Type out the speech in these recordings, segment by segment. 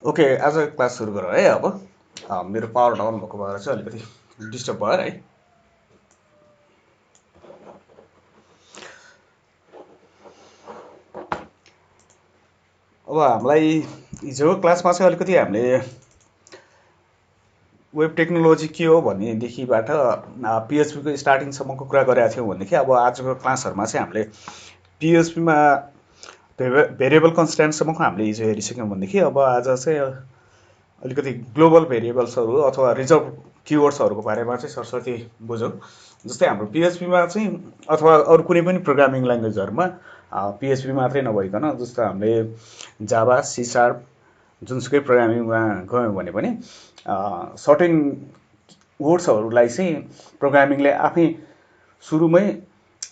Okay, आज class सुरु गरौँ है अब। मेरो पावर डाउन भएको भएर चाहिँ अलिकति डिस्टर्ब भयो है। अब हामीलाई हिजोको क्लासमा चाहिँ अलिकति हामीले वेब टेक्नोलोजी के हो भन्नेदेखिबाट पिएचपीको स्टार्टिङसम्मको कुरा गरेका थियौँ भनेदेखि अब आजको क्लासहरूमा चाहिँ हामीले पिएचपीमा भेरिएबल कन्सट्यान्टसम्मको हामीले हिजो हेरिसक्यौँ भनेदेखि अब आज चाहिँ अलिकति ग्लोबल भेरिएबल्सहरू अथवा रिजर्भ किवर्ड्सहरूको बारेमा चाहिँ सरस्वती बुझौँ। जस्तै हाम्रो पिएचपीमा चाहिँ अथवा अरू कुनै पनि प्रोग्रामिङ ल्याङ्ग्वेजहरूमा पिएचपी मात्रै नभइकन जस्तो हामीले जाभा सी शार्प जुनसुकै प्रोग्रामिङमा गयौँ भने पनि सर्टेन वर्ड्सहरूलाई चाहिँ प्रोग्रामिङले आफै सुरुमै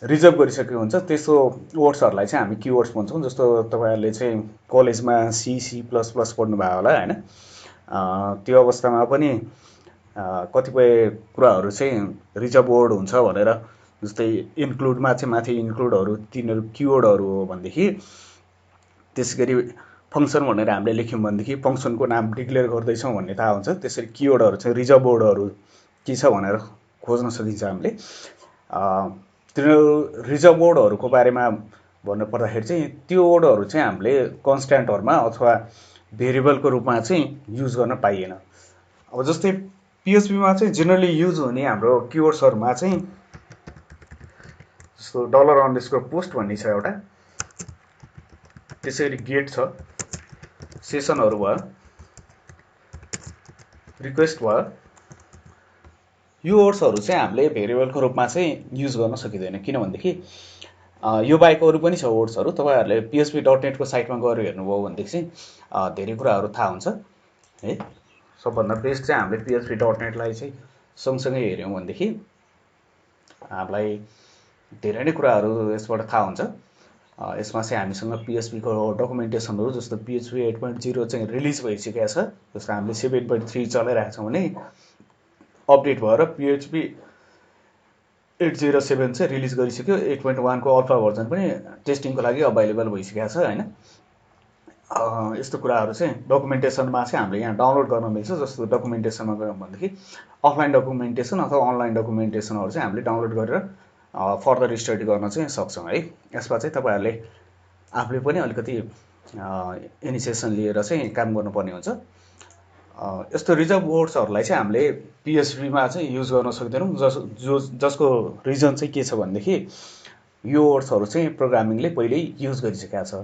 रिजर्भ गरिसकेको हुन्छ। त्यस्तो वर्ड्सहरूलाई चाहिँ हामी किवर्ड्स भन्छौँ। जस्तो तपाईँहरूले चाहिँ कलेजमा सी प्लस प्लस पढ्नुभयो होला होइन। त्यो अवस्थामा पनि कतिपय कुराहरू चाहिँ रिजर्भ वर्ड हुन्छ भनेर, जस्तै इन्क्लुडमा चाहिँ माथि इन्क्लुडहरू तिनीहरू किवर्डहरू हो भनेदेखि, त्यसै गरी फङ्सन भनेर हामीले लेख्यौँ भनेदेखि फङ्सनको नाम डिक्लेयर गर्दैछौँ भन्ने थाहा हुन्छ। त्यसरी किवर्डहरू चाहिँ रिजर्भ वर्डहरू के छ भनेर खोज्न सकिन्छ हामीले। तिनीहरू रिजर्भ वर्डहरूको बारेमा भन्नुपर्दाखेरि चाहिँ त्यो वर्डहरू चाहिँ हामीले कन्स्ट्यान्टहरूमा अथवा भेरिएबलको रूपमा चाहिँ युज गर्न पाइएन। अब जस्तै पिएचपीमा चाहिँ जेनरली युज हुने हाम्रो किवर्ड्सहरूमा चाहिँ जस्तो $_पोस्ट भन्ने छ एउटा, त्यसै गरी गेट छ, सेसनहरू भयो, रिक्वेस्ट भयो। यो वर्ड्सहरू चाहिँ हामीले भेरिएबलको रूपमा चाहिँ युज गर्न सकिँदैन, किनभनेदेखि यो बाहेक अरू पनि छ वर्ड्सहरू। तपाईँहरूले php.net को साइटमा गएर हेर्नुभयो भनेदेखि चाहिँ धेरै कुराहरू थाहा हुन्छ है। सबभन्दा बेस्ट चाहिँ हामीले php.net लाई चाहिँ सँगसँगै हेऱ्यौँ भनेदेखि हामीलाई धेरै नै कुराहरू यसबाट थाहा हुन्छ। यसमा चाहिँ हामीसँग पिएचपीको डकुमेन्टेसनहरू जस्तो PHP 8.0 चाहिँ रिलिज भइसकेको छ। जस्तो हामीले 7.3 चलाइरहेको छौँ भने अपडेट भएर PHP 8.07 चाहिँ रिलिज गरिसक्यो। 8.1 को अल्फा भर्जन पनि टेस्टिङको लागि अभाइलेबल भइसकेको छ होइन। यस्तो कुराहरू चाहिँ डकुमेन्टेसनमा चाहिँ हामीले यहाँ डाउनलोड गर्न मिल्छ। जस्तो डकुमेन्टेसनमा गयौँ भनेदेखि अफलाइन डकुमेन्टेसन अथवा अनलाइन डकुमेन्टेसनहरू चाहिँ हामीले डाउनलोड गरेर फर्दर स्टडी गर्न चाहिँ सक्छौँ है। यसमा चाहिँ तपाईँहरूले आफूले पनि अलिकति इनिसिएसन लिएर चाहिँ काम गर्नुपर्ने हुन्छ। यस्तो रिजर्भ वर्ड्सहरूलाई चाहिँ हामीले पिएचपीमा चाहिँ युज गर्न सक्दैनौँ, जसको रिजन चाहिँ के छ भनेदेखि यो वर्ड्सहरू चाहिँ प्रोग्रामिङले पहिल्यै युज गरिसकेका छ।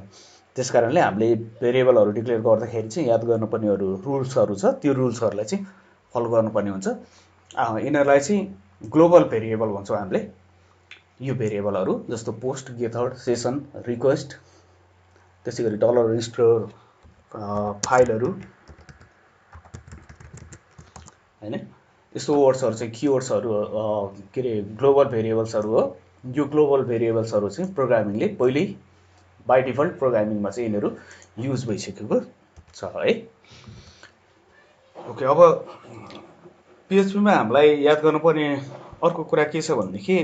त्यस कारणले हामीले भेरिएबलहरू डिक्लेयर गर्दाखेरि चाहिँ याद गर्नुपर्नेहरू रुल्सहरू छ, त्यो रुल्सहरूलाई चाहिँ फलो गर्नुपर्ने हुन्छ। यिनीहरूलाई चाहिँ ग्लोबल भेरिएबल भन्छौँ हामीले। यो भेरिएबलहरू जस्तो पोस्ट, गेथड, सेसन, रिक्वेस्ट, त्यसै गरी $_ फाइलहरू होइन, यस्तो वर्ड्सहरू चाहिँ किवर्ड्सहरू के अरे ग्लोबल भेरिएबल्सहरू हो। यो ग्लोबल भेरिएबल्सहरू चाहिँ प्रोग्रामिङले पहिल्यै बाई डिफल्ट प्रोग्रामिङमा चाहिँ यिनीहरू युज भइसकेको छ है। ओके, अब पिएचपीमा हामीलाई याद गर्नुपर्ने अर्को कुरा के छ भनेदेखि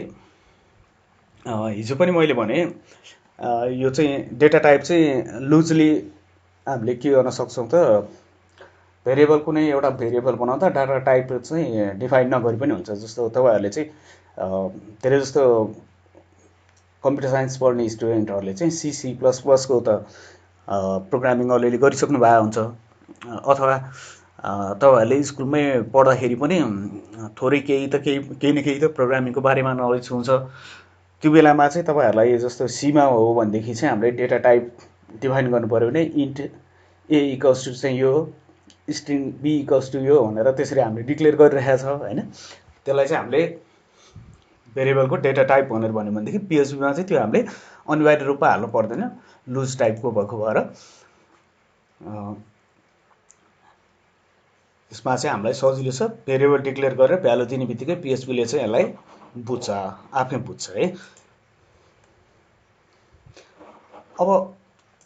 हिजो पनि मैले भने यो चाहिँ डेटा टाइप चाहिँ लुजली हामीले के गर्न सक्छौँ त, भेरिएबल कुनै एउटा भेरिएबल बनाउँदा डाटा टाइप चाहिँ डिफाइन नगरी पनि हुन्छ। जस्तो तपाईँहरूले चाहिँ धेरै जस्तो कम्प्युटर साइन्स पढ्ने स्टुडेन्टहरूले चाहिँ C++ को त प्रोग्रामिङ अलिअलि गरिसक्नु भएको हुन्छ, अथवा तपाईँहरूले स्कुलमै पढ्दाखेरि पनि थोरै केही न केही त प्रोग्रामिङको बारेमा नलेज हुन्छ। त्यो बेलामा चाहिँ तपाईँहरूलाई जस्तो सीमा हो भनेदेखि चाहिँ हामीले डेटा टाइप डिफाइन गर्नु पऱ्यो भने इन्ट A = चाहिँ यो, स्ट्रिङ B = यो भनेर त्यसरी हामीले डिक्लेयर गरिरहेको छ होइन। त्यसलाई चाहिँ हामीले भेरिएबलको डेटा टाइप भनेर भन्यो भनेदेखि पिएचपीमा चाहिँ त्यो हामीले अनिवार्य रूपमा हाल्नु पर्दैन, लुज टाइपको भएको भएर। यसमा चाहिँ हामीलाई सजिलो छ, भेरिएबल डिक्लेयर गरेर भ्यालु दिने बित्तिकै पिएचपीले चाहिँ यसलाई बुझ्छ, आफै बुझ्छ है। अब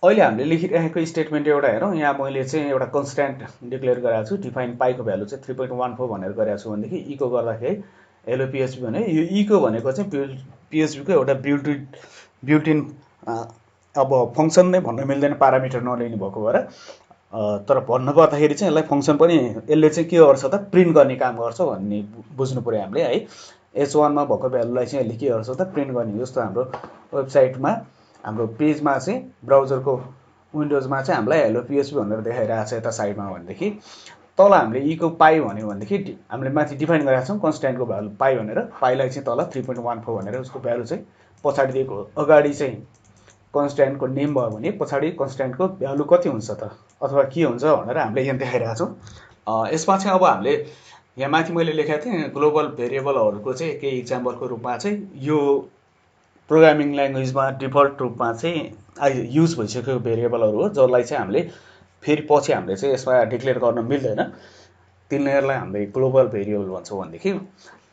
अहिले हामीले लेखिरहेको स्टेटमेन्ट एउटा हेरौँ। यहाँ मैले चाहिँ एउटा कन्स्ट्यान्ट डिक्लेयर गरेको छु, डिफाइन पाईको भ्यालु चाहिँ 3.14 भनेर गरेको छु भनेदेखि इको गर्दाखेरि हेलो पिएचपी भने यो इको भनेको चाहिँ पिएचपीको एउटा बिल्ट इन अब फङ्सन नै भन्न मिल्दैन, प्यारामिटर नलिने भएको भएर तर भन्नु पर्दाखेरि चाहिँ यसलाई फङ्सन पनि यसले चाहिँ के गर्छ त प्रिन्ट गर्ने काम गर्छ भन्ने बुझ्नु पऱ्यो हामीले है। H1 मा भएको भ्यालुलाई चाहिँ यसले के गर्छ त प्रिन्ट गर्ने। जस्तो हाम्रो वेबसाइटमा हाम्रो पेजमा चाहिँ ब्राउजरको विन्डोजमा चाहिँ हामीलाई हेलो पिएचपी भनेर देखाइरहेको छ यता साइडमा भनेदेखि तल हामीले इको पाई भन्यो भनेदेखि हामीले माथि डिफाइन गरेका छौँ कन्स्ट्यान्टको भ्यालु पाई भनेर। पाईलाई चाहिँ तल 3.14 भनेर उसको भ्यालु चाहिँ पछाडि दिएको, अगाडि चाहिँ कन्स्ट्यान्टको नेम भयो भने पछाडि कन्स्ट्यान्टको भ्यालु कति हुन्छ त अथवा के हुन्छ भनेर हामीले यहाँ देखाइरहेको छौँ। यसमा चाहिँ अब हामीले यहाँ माथि मैले लेखेको थिएँ ग्लोबल भेरिएबलहरूको चाहिँ केही इक्जाम्पलको रूपमा चाहिँ यो प्रोग्रामिङ ल्याङ्ग्वेजमा डिफल्ट रूपमा चाहिँ युज भइसकेको भेरिएबलहरू हो जसलाई चाहिँ हामीले फेरि पछि हामीले चाहिँ यसमा डिक्लेयर गर्न मिल्दैन। तिनीहरूलाई हामीले ग्लोबल भेरिएबल भन्छौँ भनेदेखि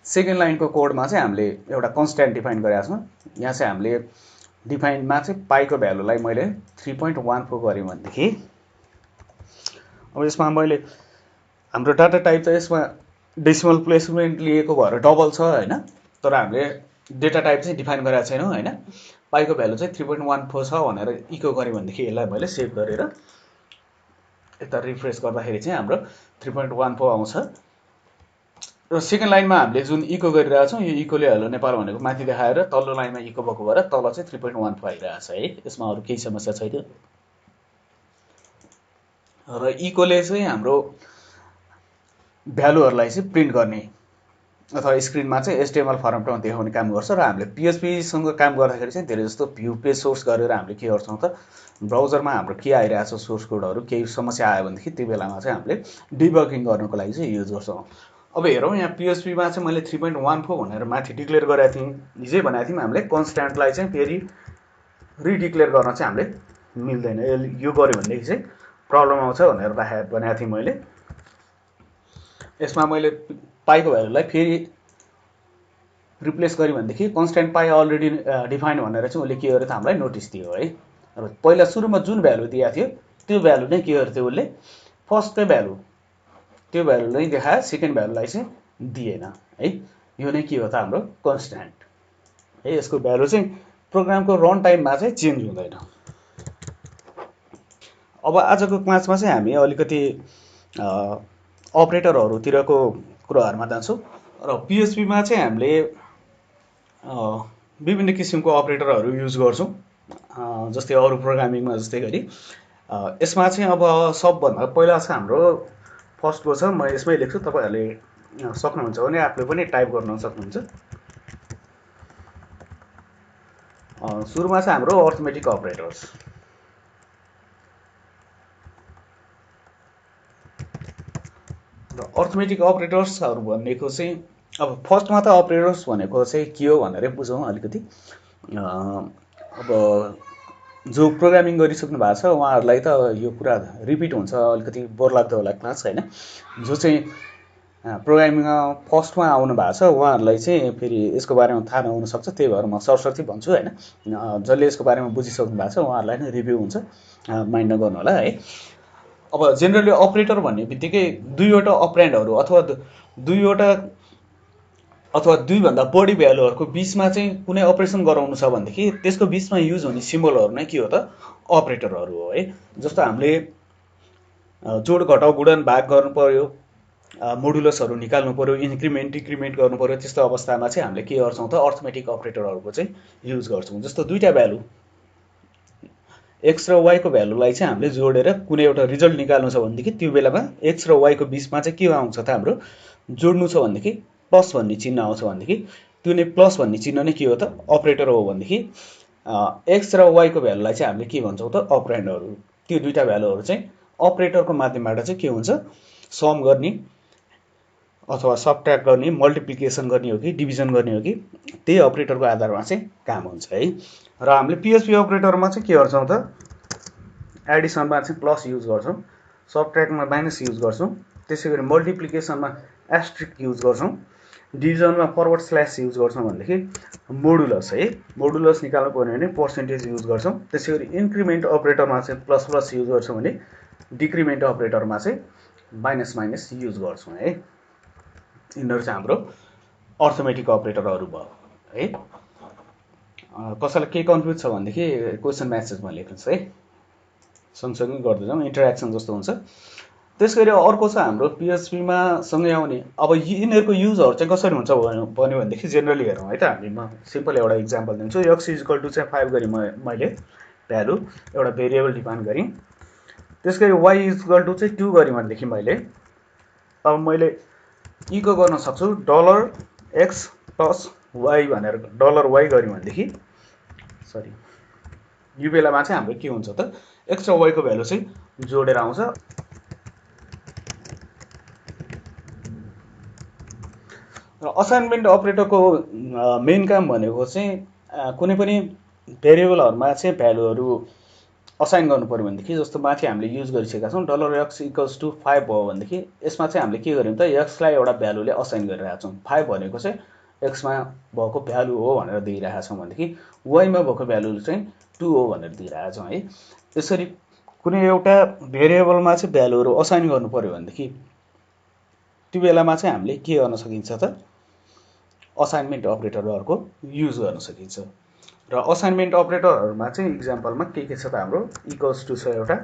सेकेन्ड लाइनको कोडमा चाहिँ हामीले एउटा कन्स्ट्यान्ट डिफाइन गरेका छौँ। यहाँ चाहिँ हामीले डिफाइनमा चाहिँ पाईको भ्यालुलाई मैले 3.14 गरेँ भनेदेखि अब यसमा मैले हाम्रो डाटा टाइप त यसमा डेसिमल प्लेसमेन्ट लिएको भएर डबल छ होइन, तर हामीले डेटा टाइप चाहिँ डिफाइन गरेका छैनौँ होइन। पाईको भ्यालु चाहिँ 3.14 छ भनेर इको गरेँ भनेदेखि यसलाई मैले सेभ गरेर यता रिफ्रेस गर्दाखेरि चाहिँ हाम्रो 3.14 आउँछ। र सेकेन्ड लाइनमा हामीले जुन इको गरिरहेको छौँ यो इकोले हेलो नेपाल भनेको माथि देखाएर तल्लो लाइनमा इको भएको भएर तल चाहिँ 3.14 आइरहेको छ है। यसमा अरू केही समस्या छैन। र इकोले चाहिँ हाम्रो भ्यालुहरूलाई चाहिँ प्रिन्ट गर्ने अथवा स्क्रिनमा चाहिँ एचटिएमएल फर्मेटमा देखाउने काम गर्छ। र हामीले पिएचपीसँग काम गर्दाखेरि चाहिँ धेरै जस्तो भ्यू पेज सोर्स गरेर हामीले के गर्छौँ त ब्राउजरमा हाम्रो के आइरहेको छ सोर्स कोडहरू केही समस्या आयो भनेदेखि त्यो बेलामा चाहिँ हामीले डिबगिङ गर्नुको लागि चाहिँ युज गर्छौँ। अब हेरौँ यहाँ पिएचपीमा चाहिँ मैले 3.14 भनेर माथि डिक्लेयर गरेको थिएँ, हिजै भनेको थियौँ हामीले कन्स्ट्यान्टलाई चाहिँ फेरि रिडिक्लेयर गर्न चाहिँ हामीले मिल्दैन। यो गऱ्यो भनेदेखि चाहिँ प्रब्लम आउँछ भनेर भनेको थिएँ मैले। यसमा मैले पाईको भ्यालुलाई फेरि रिप्लेस गरेँ भनेदेखि कन्स्ट्यान्ट पाई अलरेडी डिफाइन भनेर चाहिँ उसले के गर्यो त हामीलाई नोटिस दियो है। र पहिला सुरुमा जुन भ्यालु दिएको थियो त्यो भ्यालु नै के गर्थ्यो उसले फर्स्टकै भ्यालु त्यो भ्यालु नै देखायो, सेकेन्ड भ्यालुलाई चाहिँ दिएन है। यो नै के हो त हाम्रो कन्स्ट्यान्ट है। यसको भ्यालु चाहिँ प्रोग्रामको रन टाइममा चाहिँ चेन्ज हुँदैन। अब आजको क्लासमा चाहिँ हामी अलिकति अपरेटरहरूतिरको कुराहरूमा जान्छौँ। र पिएचपीमा चाहिँ हामीले विभिन्न किसिमको अपरेटरहरू युज गर्छौँ जस्तै अरू प्रोग्रामिङमा जस्तै गरी। यसमा चाहिँ अब सबभन्दा पहिला चाहिँ हाम्रो फर्स्टको छ, म यसमै लेख्छु, तपाईँहरूले सक्नुहुन्छ भने आफूले पनि टाइप गर्न सक्नुहुन्छ। सुरुमा चाहिँ हाम्रो अर्थमेटिक अपरेटर्स। र अर्थमेटिक अपरेटर्सहरू भनेको चाहिँ अब फर्स्टमा त अपरेटर्स भनेको चाहिँ के हो भनेर बुझौँ अलिकति। अब जो प्रोग्रामिङ गरिसक्नु भएको छ उहाँहरूलाई त यो कुरा रिपिट हुन्छ, अलिकति बोरलाग्दो होला क्लास होइन। जो चाहिँ प्रोग्रामिङमा फर्स्टमा आउनु भएको छ उहाँहरूलाई चाहिँ फेरि यसको बारेमा थाहा नहुनसक्छ, त्यही भएर म सरसर्ती भन्छु होइन। जसले यसको बारेमा बुझिसक्नु भएको छ उहाँहरूलाई नै रिभ्यू हुन्छ, माइन्ड नगर्नु होला है। अब जेनरली अपरेटर भन्ने बित्तिकै दुईवटा अपरेन्डहरू अथवा दुईभन्दा बढी भ्यालुहरूको बिचमा चाहिँ कुनै अपरेसन गराउनु छ भनेदेखि त्यसको बिचमा युज हुने सिम्बलहरू नै के हो त अपरेटरहरू हो है। जस्तो हामीले जोड घटाउ गुणन भाग गर्नु पर्यो, मोडुलसहरू निकाल्नु पर्यो, इन्क्रिमेन्ट डिक्रिमेन्ट गर्नु पर्यो, त्यस्तो अवस्थामा चाहिँ हामीले के गर्छौँ त अर्थमेटिक अपरेटरहरूको चाहिँ युज गर्छौँ। जस्तो दुईवटा भ्यालु एक्स र वाईको भ्यालुलाई चाहिँ हामीले जोडेर कुनै एउटा रिजल्ट निकाल्नु छ भनेदेखि त्यो बेलामा एक्स र वाईको बिचमा चाहिँ के आउँछ त हाम्रो जोड्नु छ भनेदेखि प्लस भन्ने चिन्ह आउँछ भनेदेखि त्यो नै प्लस भन्ने चिन्ह नै के हो त अपरेटर हो भनेदेखि एक्स र वाईको भ्यालुलाई चाहिँ हामीले के भन्छौँ त अपरेन्डहरू। त्यो दुईवटा भ्यालुहरू चाहिँ अपरेटरको माध्यमबाट चाहिँ के हुन्छ सम गर्ने अथवा सबट्र्याक्ट गर्ने, मल्टिप्लिकेसन गर्ने हो कि डिभिजन गर्ने हो कि त्यही अपरेटरको आधारमा चाहिँ काम हुन्छ है। र हामीले पिएचपी अपरेटरमा चाहिँ के गर्छौँ त एडिसनमा चाहिँ प्लस युज गर्छौँ, सबट्र्याक्टमा माइनस युज गर्छौँ, त्यसै गरी मल्टिप्लिकेसनमा एस्ट्रिक युज गर्छौँ, डिभिजनमा फरवर्ड स्ल्यास युज गर्छौँ भनेदेखि मोडुलस है, मोडुलस निकाल्नु पर्यो भने पर्सेन्टेज युज गर्छौँ। त्यसै गरी इन्क्रिमेन्ट अपरेटरमा चाहिँ प्लस प्लस युज गर्छौँ भने डिक्रिमेन्ट अपरेटरमा चाहिँ माइनस माइनस युज गर्छौँ है। यिनीहरू चाहिँ हाम्रो अर्थमेटिक अपरेटरहरू भयो है। कसैलाई केही कन्फ्युज छ भनेदेखि क्वेसन म्यासेजमा लेख्नुहोस् है। सँगसँगै गर्दै जाउँ, इन्टरेक्सन जस्तो हुन्छ। त्यसगरी अर्को छ हाम्रो पिएचपीमा सँगै आउने। अब यिनीहरूको युजहरू चाहिँ कसरी हुन्छ भन्यो भनेदेखि जेनरली हेरौँ है त। हामी म सिम्पल एउटा इक्जाम्पल दिन्छु। एक्स इक्वल टु चाहिँ 5 गरी मैले भ्यालु एउटा भेरिएबल डिफाइन गरेँ। त्यस गरी वाइ इक्वल टु चाहिँ 2 गरेँ भनेदेखि मैले अब मैले इको गर्न सक्छु $x प्लस वाइ भनेर $y गरेँ भनेदेखि सरी यो बेलामा चाहिँ हाम्रो के हुन्छ त, एक्स र वाइको भ्यालु चाहिँ जोडेर आउँछ। र असाइनमेन्ट अपरेटरको मेन काम भनेको चाहिँ कुनै पनि भेरिएबलहरूमा चाहिँ भ्यालुहरू असाइन गर्नु पर्यो भनेदेखि, जस्तो माथि हामीले युज गरिसकेका छौँ $x इक्वल्स टु 5 भयो भनेदेखि यसमा चाहिँ हामीले के गर्यौँ त, एक्सलाई एउटा भ्यालुले असाइन गरिरहेका छौँ। 5 भनेको चाहिँ एक्समा भएको भ्यालु हो भनेर दिइरहेका छौँ भनेदेखि वाइमा भएको भ्यालु चाहिँ 2 हो भनेर दिइरहेका छौँ है। यसरी कुनै एउटा भेरिएबलमा चाहिँ भ्यालुहरू असाइन गर्नु पर्यो भनेदेखि त्यो बेलामा चाहिँ हामीले के गर्न सकिन्छ त, असाइनमेन्ट अपरेटरहरूको युज गर्न सकिन्छ। र असाइनमेन्ट अपरेटरहरूमा चाहिँ इक्जाम्पलमा के छ त, हाम्रो इक्वल्स टु छ एउटा,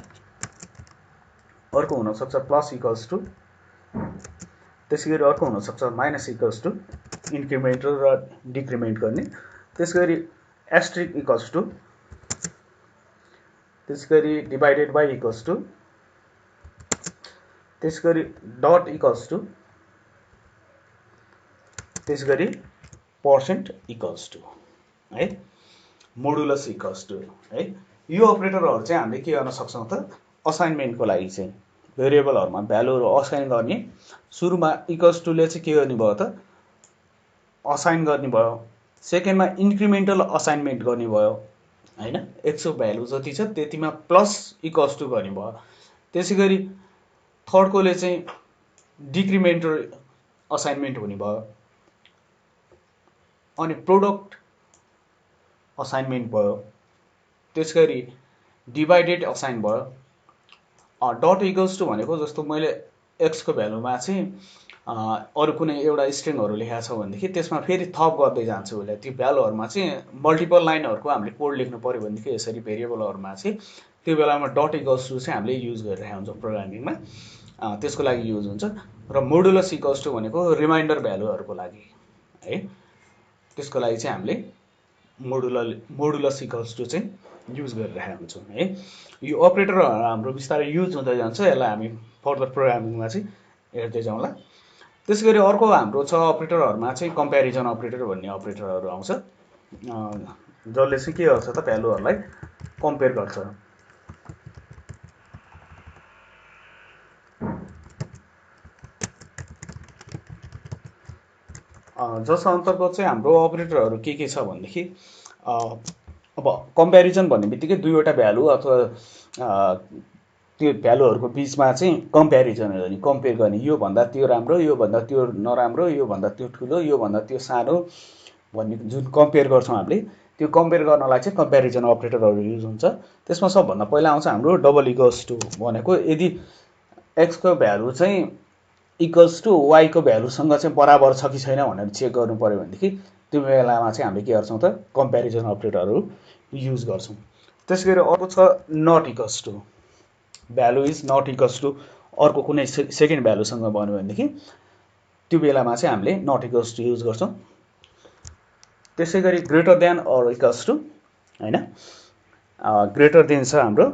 अर्को हुनसक्छ प्लस इक्वल्स टु, त्यसै गरी अर्को हुनसक्छ माइनस इक्वल्स टु, इन्क्रिमेन्ट र डिक्रिमेन्ट गर्ने। त्यसै गरी एस्ट्रिक इक्वल्स टु, त्यसै गरी डिभाइडेड बाई इक्वल्स टु, त्यसै गरी डट इक्वल्स टु, त्यसै गरी पर्सेन्ट इक्वल्स टु है, मोडुलस इक्वल्स टु है। यो अपरेटरहरू चाहिँ हामीले के गर्न सक्छौँ त, असाइनमेन्टको लागि चाहिँ भेरिएबलहरूमा भ्यालुहरू असाइन गर्ने। सुरुमा इक्वल्स टुले चाहिँ के गर्ने भयो त, असाइन गर्ने भयो। सेकेन्डमा इन्क्रिमेन्टल असाइनमेन्ट गर्ने भयो होइन, एक्सको भ्यालु जति छ त्यतिमा प्लस इक्वल्स टु गर्ने भयो। त्यसै गरी थर्डकोले चाहिँ डिक्रिमेन्टल असाइनमेन्ट हुने भयो। अनि प्रोडक्ट असाइनमेन्ट भयो। त्यस गरी डिभाइडेड असाइन भयो। डट इक्वल्स टु भनेको जस्तो मैले एक्सको भ्यालुमा चाहिँ अरू कुनै एउटा स्ट्रिङहरू लेखाएको छ भनेदेखि त्यसमा फेरि थप गर्दै जान्छु उसलाई। त्यो भ्यालुहरूमा चाहिँ मल्टिपल लाइनहरूको हामीले कोड लेख्नु पऱ्यो भनेदेखि यसरी भेरिएबलहरूमा चाहिँ त्यो बेलामा डट इक्वल्स टु चाहिँ हामीले युज गरिरहेका हुन्छौँ प्रोग्रामिङमा, त्यसको लागि युज हुन्छ। र मोडुलस इक्वल्स टु भनेको रिमाइन्डर भ्यालुहरूको लागि है, त्यसको लागि चाहिँ हामीले मोडुलस इक्वल्स टु चाहिँ युज गरिरहेका हुन्छौँ है। यो अपरेटर हाम्रो बिस्तारै युज हुँदै जान्छ, यसलाई हामी फर्दर प्रोग्रामिङमा चाहिँ हेर्दै जाउँला। त्यसै गरी अर्को हाम्रो छ अपरेटरहरूमा चाहिँ कम्पेरिजन अपरेटर भन्ने अपरेटरहरू आउँछ, जसले चाहिँ के गर्छ त, भ्यालुहरूलाई कम्पेयर गर्छ। जस अन्तर्गत चाहिँ हाम्रो अपरेटरहरू के छ भनेदेखि, अब कम्पेरिजन भन्ने बित्तिकै दुईवटा भ्यालु अथवा त्यो भ्यालुहरूको बिचमा चाहिँ कम्पेरिजन गर्ने, कम्पेयर गर्ने, योभन्दा त्यो राम्रो, योभन्दा त्यो नराम्रो, योभन्दा त्यो ठुलो, योभन्दा त्यो सानो भन्ने जुन कम्पेयर गर्छौँ हामीले, त्यो कम्पेयर गर्नलाई चाहिँ कम्पेरिजन अपरेटरहरू युज हुन्छ। त्यसमा सबभन्दा पहिला आउँछ हाम्रो डबल इक्वल्स टु भनेको, यदि एक्सको भ्यालु चाहिँ इक्वल्स टु वाइको भ्यालुसँग चाहिँ बराबर छ कि छैन भनेर चेक गर्नु पऱ्यो भनेदेखि त्यो बेलामा चाहिँ हामीले के गर्छौँ त, कम्पेरिजन अपरेटरहरू युज गर्छौँ। त्यसै गरी अर्को छ not equals to, value is not equals to अर्को कुनै सेकेन्ड भ्यालुसँग भन्यो भनेदेखि त्यो बेलामा चाहिँ हामीले नट इक्वल्स टु युज गर्छौँ। त्यसै गरी greater than or equals to होइन, ग्रेटर देन छ हाम्रो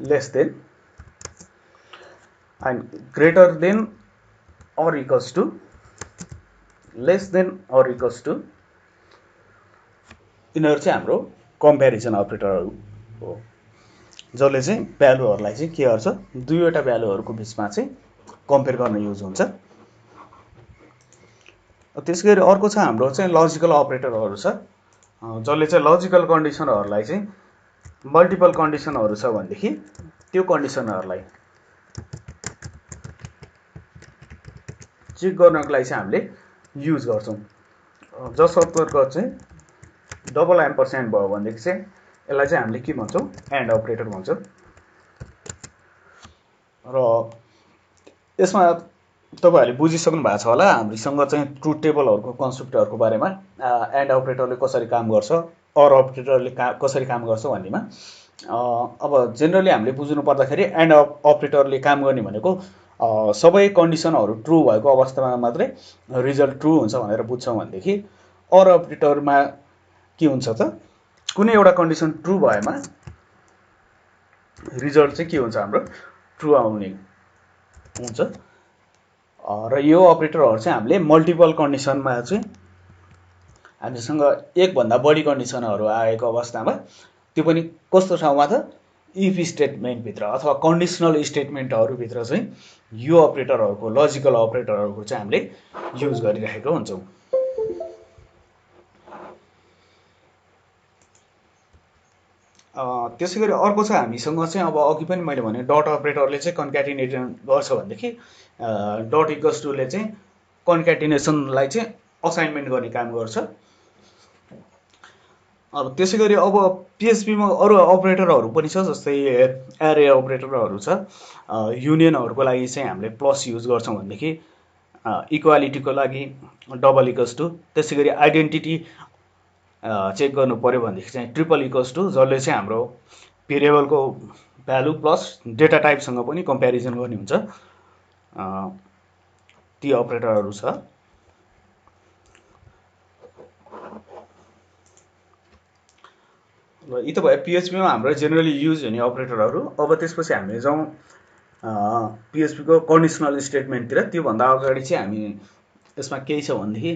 less than, and greater than or equals to less than or equals to, यिनीहरू चाहिँ हाम्रो कम्पेरिजन अपरेटरहरू हो, जसले चाहिँ भ्यालुहरूलाई चाहिँ के गर्छ, दुईवटा भ्यालुहरूको बिचमा चाहिँ कम्पेयर गर्न युज हुन्छ। त्यसै गरी अर्को छ हाम्रो चाहिँ लजिकल अपरेटरहरू छ, जसले चाहिँ लजिकल कन्डिसनहरूलाई चाहिँ मल्टिपल कन्डिसनहरू छ भनेदेखि त्यो कन्डिसनहरूलाई चेक गर्नको लागि चाहिँ हामीले युज गर्छौँ। जस अन्तर्गत चाहिँ डबल एम्परस्यान्ड भयो भनेदेखि चाहिँ यसलाई चाहिँ हामीले के भन्छौँ, एन्ड अपरेटर भन्छौँ। र यसमा तपाईँहरूले बुझिसक्नु भएको छ होला हामीसँग चाहिँ ट्रुथ टेबलहरूको कन्सेप्टहरूको बारेमा एन्ड अपरेटरले कसरी काम गर्छ अर अपरेटरले कसरी काम गर्छ भन्नेमा अब जेनरली हामीले बुझ्नु पर्दाखेरि एन्ड अपरेटरले काम गर्ने भनेको सबै कन्डिसनहरू ट्रु भएको अवस्थामा मात्रै रिजल्ट ट्रु हुन्छ भनेर बुझ्छौँ भनेदेखि अर अपरेटरमा के हुन्छ त कुनै एउटा कन्डिसन ट्रु भएमा रिजल्ट चाहिँ के हुन्छ हाम्रो ट्रु आउने हुन्छ र यो अपरेटरहरू चाहिँ हामीले मल्टिपल कन्डिसनमा चाहिँ हामीसँग एकभन्दा बढी कन्डिसनहरू आएको अवस्थामा त्यो पनि कस्तो ठाउँमा त इफ स्टेटमेन्टभित्र अथवा कन्डिसनल स्टेटमेन्टहरूभित्र चाहिँ यो अपरेटरहरूको लजिकल अपरेटरहरूको चाहिँ हामीले युज गरिरहेको हुन्छौँ। त्यसै गरी अर्को चाहिँ हामीसँग चाहिँ अब अघि पनि मैले भने डट अपरेटरले चाहिँ कन्क्याटिनेसन गर्छ भनेदेखि डट इक्वल्स टुले चाहिँ कन्क्याटिनेसनलाई चाहिँ असाइनमेन्ट गर्ने काम गर्छ। अब त्यसै गरी अब पिएचपीमा अरू अपरेटरहरू पनि छ जस्तै एरे अपरेटरहरू छ। युनियनहरूको लागि चाहिँ हामीले प्लस युज गर्छौँ भनेदेखि इक्वालिटीको लागि डबल इक्वल्स टु, त्यसै गरी आइडेन्टिटी चेक गर्नु पऱ्यो भनेदेखि चाहिँ ट्रिपल इक्वल्स टु, जसले चाहिँ हाम्रो भेरिएबलको भ्यालु प्लस डेटा टाइपसँग पनि कम्पेरिजन गर्ने हुन्छ। ती अपरेटरहरू छ। यी त भयो पिएचपीमा हाम्रो जेनरली युज हुने अपरेटरहरू। अब त्यसपछि हामीले जाउँ पिएचपीको कन्डिसनल स्टेटमेन्टतिर। त्योभन्दा अगाडि चाहिँ हामी यसमा केही छ भनेदेखि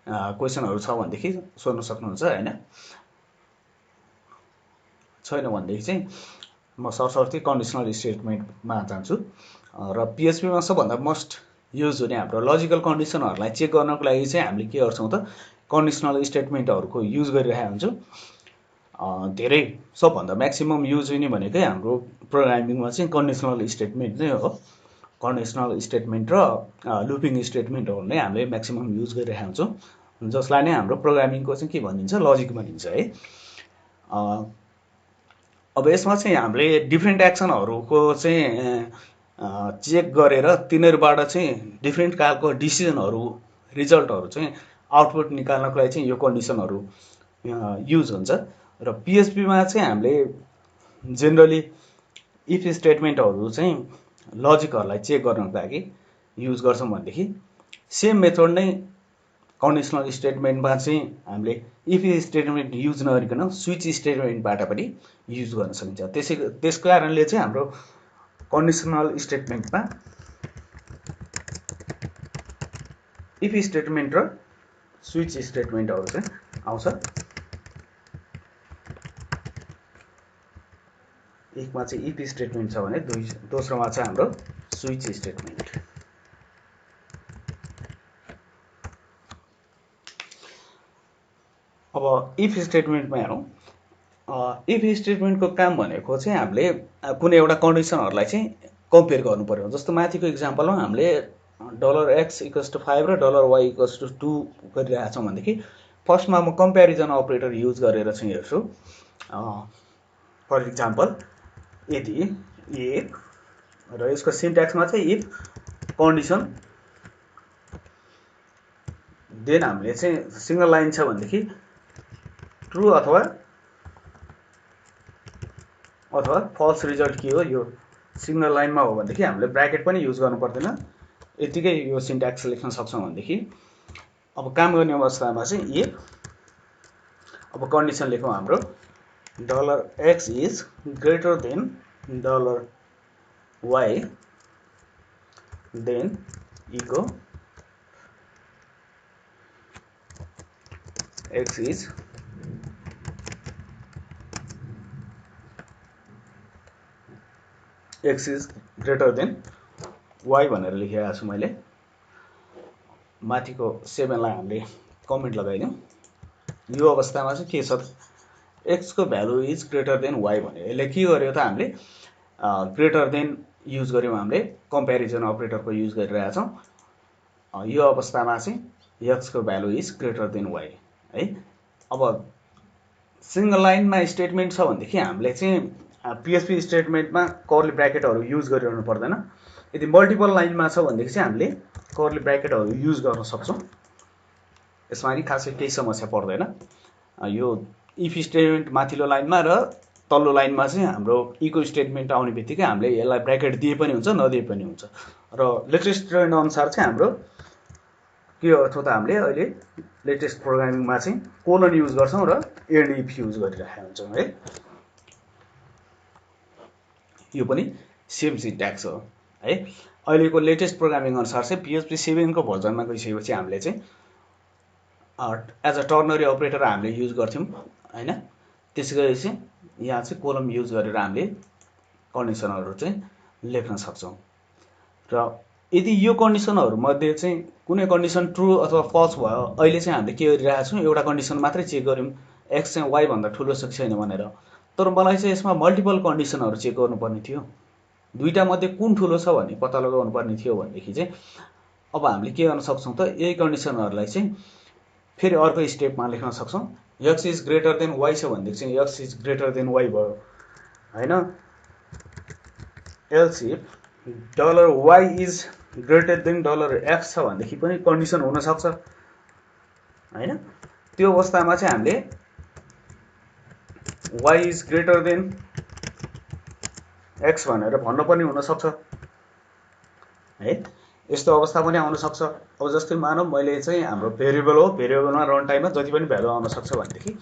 क्वेसनहरू छ भनेदेखि सोध्न सक्नुहुन्छ होइन। छैन भनेदेखि चाहिँ म सरसर्ती कन्डिसनल स्टेटमेन्टमा जान्छु। र पिएचपीमा सबभन्दा मस्ट युज हुने हाम्रो लजिकल कन्डिसनहरूलाई चेक गर्नको लागि चाहिँ हामीले के गर्छौँ त कन्डिसनल स्टेटमेन्टहरूको युज गरिरहेका हुन्छौँ। धेरै सबभन्दा म्याक्सिमम युज हुने भनेकै हाम्रो प्रोग्रामिङमा चाहिँ कन्डिसनल स्टेटमेन्ट नै हो। कन्डिसनल स्टेटमेन्ट र लुपिङ स्टेटमेन्टहरू नै हामीले म्याक्सिमम युज गरिरहेका हुन्छौँ, जसलाई नै हाम्रो प्रोग्रामिङको चाहिँ के भनिन्छ लजिक भनिन्छ है। अब यसमा चाहिँ हामीले डिफ्रेन्ट एक्सनहरूको चाहिँ चेक गरेर तिनीहरूबाट चाहिँ डिफ्रेन्ट खालको डिसिजनहरू रिजल्टहरू चाहिँ आउटपुट निकाल्नको लागि चाहिँ यो कन्डिसनहरू युज हुन्छ। र पिएचपीमा चाहिँ हामीले जेनरली इफ स्टेटमेन्टहरू चाहिँ लजिकहरूलाई चेक गर्नको लागि युज गर्छौँ भनेदेखि सेम मेथड नै कन्डिसनल स्टेटमेन्टमा चाहिँ हामीले इफ स्टेटमेन्ट युज नगरिकन स्विच स्टेटमेन्टबाट पनि युज गर्न सकिन्छ। त्यस कारणले चाहिँ हाम्रो कन्डिसनल स्टेटमेन्टमा इफ स्टेटमेन्ट र स्विच स्टेटमेन्टहरू चाहिँ आउँछ। एकमा चाहिँ इफ स्टेटमेन्ट छ भने दोस्रोमा चाहिँ हाम्रो स्विच स्टेटमेन्ट। अब इफ स्टेटमेन्टमा हेरौँ। इफ स्टेटमेन्टको काम भनेको चाहिँ हामीले कुनै एउटा कन्डिसनहरूलाई चाहिँ कम्पेयर गर्नु पर्यो। जस्तो माथिको इक्जाम्पलमा हामीले $x = 5 र $y = 2 गरिरहेका छौँ भनेदेखि फर्स्टमा म कम्पेरिजन अपरेटर युज गरेर चाहिँ हेर्छु। फर इक्जाम्पल यदि इफ र यसको सिन्ट्याक्समा चाहिँ इफ कन्डिसन देन हामीले चाहिँ सिंगल लाइन छ भनेदेखि ट्रु अथवा फल्स रिजल्ट के हो, यो सिंगल लाइनमा हो भनेदेखि हामीले ब्र्याकेट पनि युज गर्नु पर्दैन, यतिकै यो सिन्ट्याक्स लेख्न सक्छौँ भनेदेखि अब काम गर्ने अवस्थामा चाहिँ इफ अब कन्डिसन लेखौँ हाम्रो $x is greater than $y, then echo x is greater than y भनेर लेखेको छु मैले। माथिको 7 लाई हामीले कमेन्ट लगाइदिउँ। यो अवस्थामा चाहिँ के छ x को value is greater than y भन्यो। यसले के गर्यो त हामीले ग्रेटर देन युज गर्यौँ, हामीले कम्पेरिजन अपरेटरको युज गरिरहेका छौँ। यो अवस्थामा चाहिँ x को value is greater than y है। अब सिंगल लाइनमा स्टेटमेन्ट छ भनेदेखि हामीले चाहिँ पिएचपी स्टेटमेन्टमा कर्ली ब्र्याकेटहरू युज गरिरहनु पर्दैन। यदि मल्टिपल लाइनमा छ भनेदेखि चाहिँ हामीले कर्ली ब्राकेटहरू युज गर्न सक्छौँ। यसमा नि खासै केही समस्या पर्दैन। यो इफ स्टेटमेन्ट माथिल्लो लाइनमा र तल्लो लाइनमा चाहिँ हाम्रो इको स्टेटमेन्ट आउने बित्तिकै हामीले यसलाई ब्राकेट दिए पनि हुन्छ नदिए पनि हुन्छ। र लेटेस्ट ट्रेन्ड अनुसार चाहिँ हाम्रो के अर्थो त हामीले अहिले लेटेस्ट प्रोग्रामिङमा चाहिँ कोलन युज गर्छौँ र एन्ड इफ युज गरिरहेका हुन्छौँ है। यो पनि सेम सिन्ट्याक्स हो है। अहिलेको लेटेस्ट प्रोग्रामिङ अनुसार चाहिँ PHP 7 को भर्जनमा गइसकेपछि हामीले चाहिँ एज अ टर्नरी अपरेटर हामीले युज गर्थ्यौँ हैन। त्यसै गरी चाहिँ यहाँ चाहिँ कोलम युज गरेर हामीले कन्डिसनहरू चाहिँ लेख्न सक्छौँ। र यदि यो कन्डिसनहरू मध्ये चाहिँ कुनै कन्डिसन ट्रु अथवा फल्स भयो, अहिले चाहिँ हामीले के गरिरहेका छौँ, एउटा कन्डिसन मात्रै चेक गर्यौँ x चाहिँ y भन्दा ठुलो छ कि छैन भनेर। तर मलाई चाहिँ यसमा मल्टिपल कन्डिसनहरू चेक गर्नुपर्ने थियो। दुईटा मध्ये कुन ठुलो छ भन्ने पत्ता लगाउनु पर्ने थियो भनेदेखि चाहिँ अब हामीले के गर्न सक्छौँ त, यही कन्डिसनहरूलाई चाहिँ फेरि अर्को स्टेपमा लेख्न सक्छौँ। x is greater than y छ भनेदेखि चाहिँ x is greater than y भयो हैन। Else if $y is greater then $x छ भनेदेखि पनि कन्डिसन हुन सक्छ हैन। त्यो अवस्थामा चाहिँ हामीले y is greater then x भनेर भन्न पनि हुन सक्छ है। यस्तो अवस्था पनि आउन सक्छ। अब जस्तै मानौँ मैले चाहिँ हाम्रो भेरिएबल हो, भेरिएबलमा रन टाइममा जति पनि भ्यालु आउन सक्छ भनेदेखि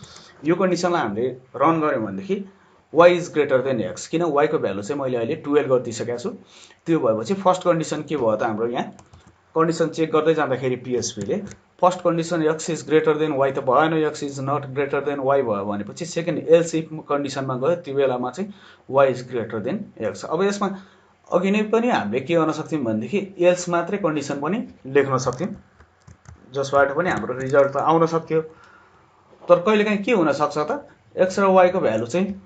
यो कन्डिसनलाई हामीले रन गर्यौँ भनेदेखि y is greater then x, किन y को भ्यालु चाहिँ मैले अहिले 12 गरिदिइसकेको छु। त्यो भएपछि फर्स्ट कन्डिसन के भयो त, हाम्रो यहाँ कन्डिसन चेक गर्दै जाँदाखेरि PHP ले first condition x is greater than y त भएन, x is not greater than y भयो भनेपछि सेकेन्ड एल्स इफ कन्डिसनमा गयो, त्यो बेलामा चाहिँ y is greater then x। अब यसमा अघि नै पनि हामीले के गर्न सक्थ्यौँ भनेदेखि एल्स मात्रै कन्डिसन पनि लेख्न सक्थ्यौँ, जसबाट पनि हाम्रो रिजल्ट त आउन सक्थ्यो। तर कहिलेकाहीँ के हुन सक्छ त, x र y को भ्यालु चाहिँ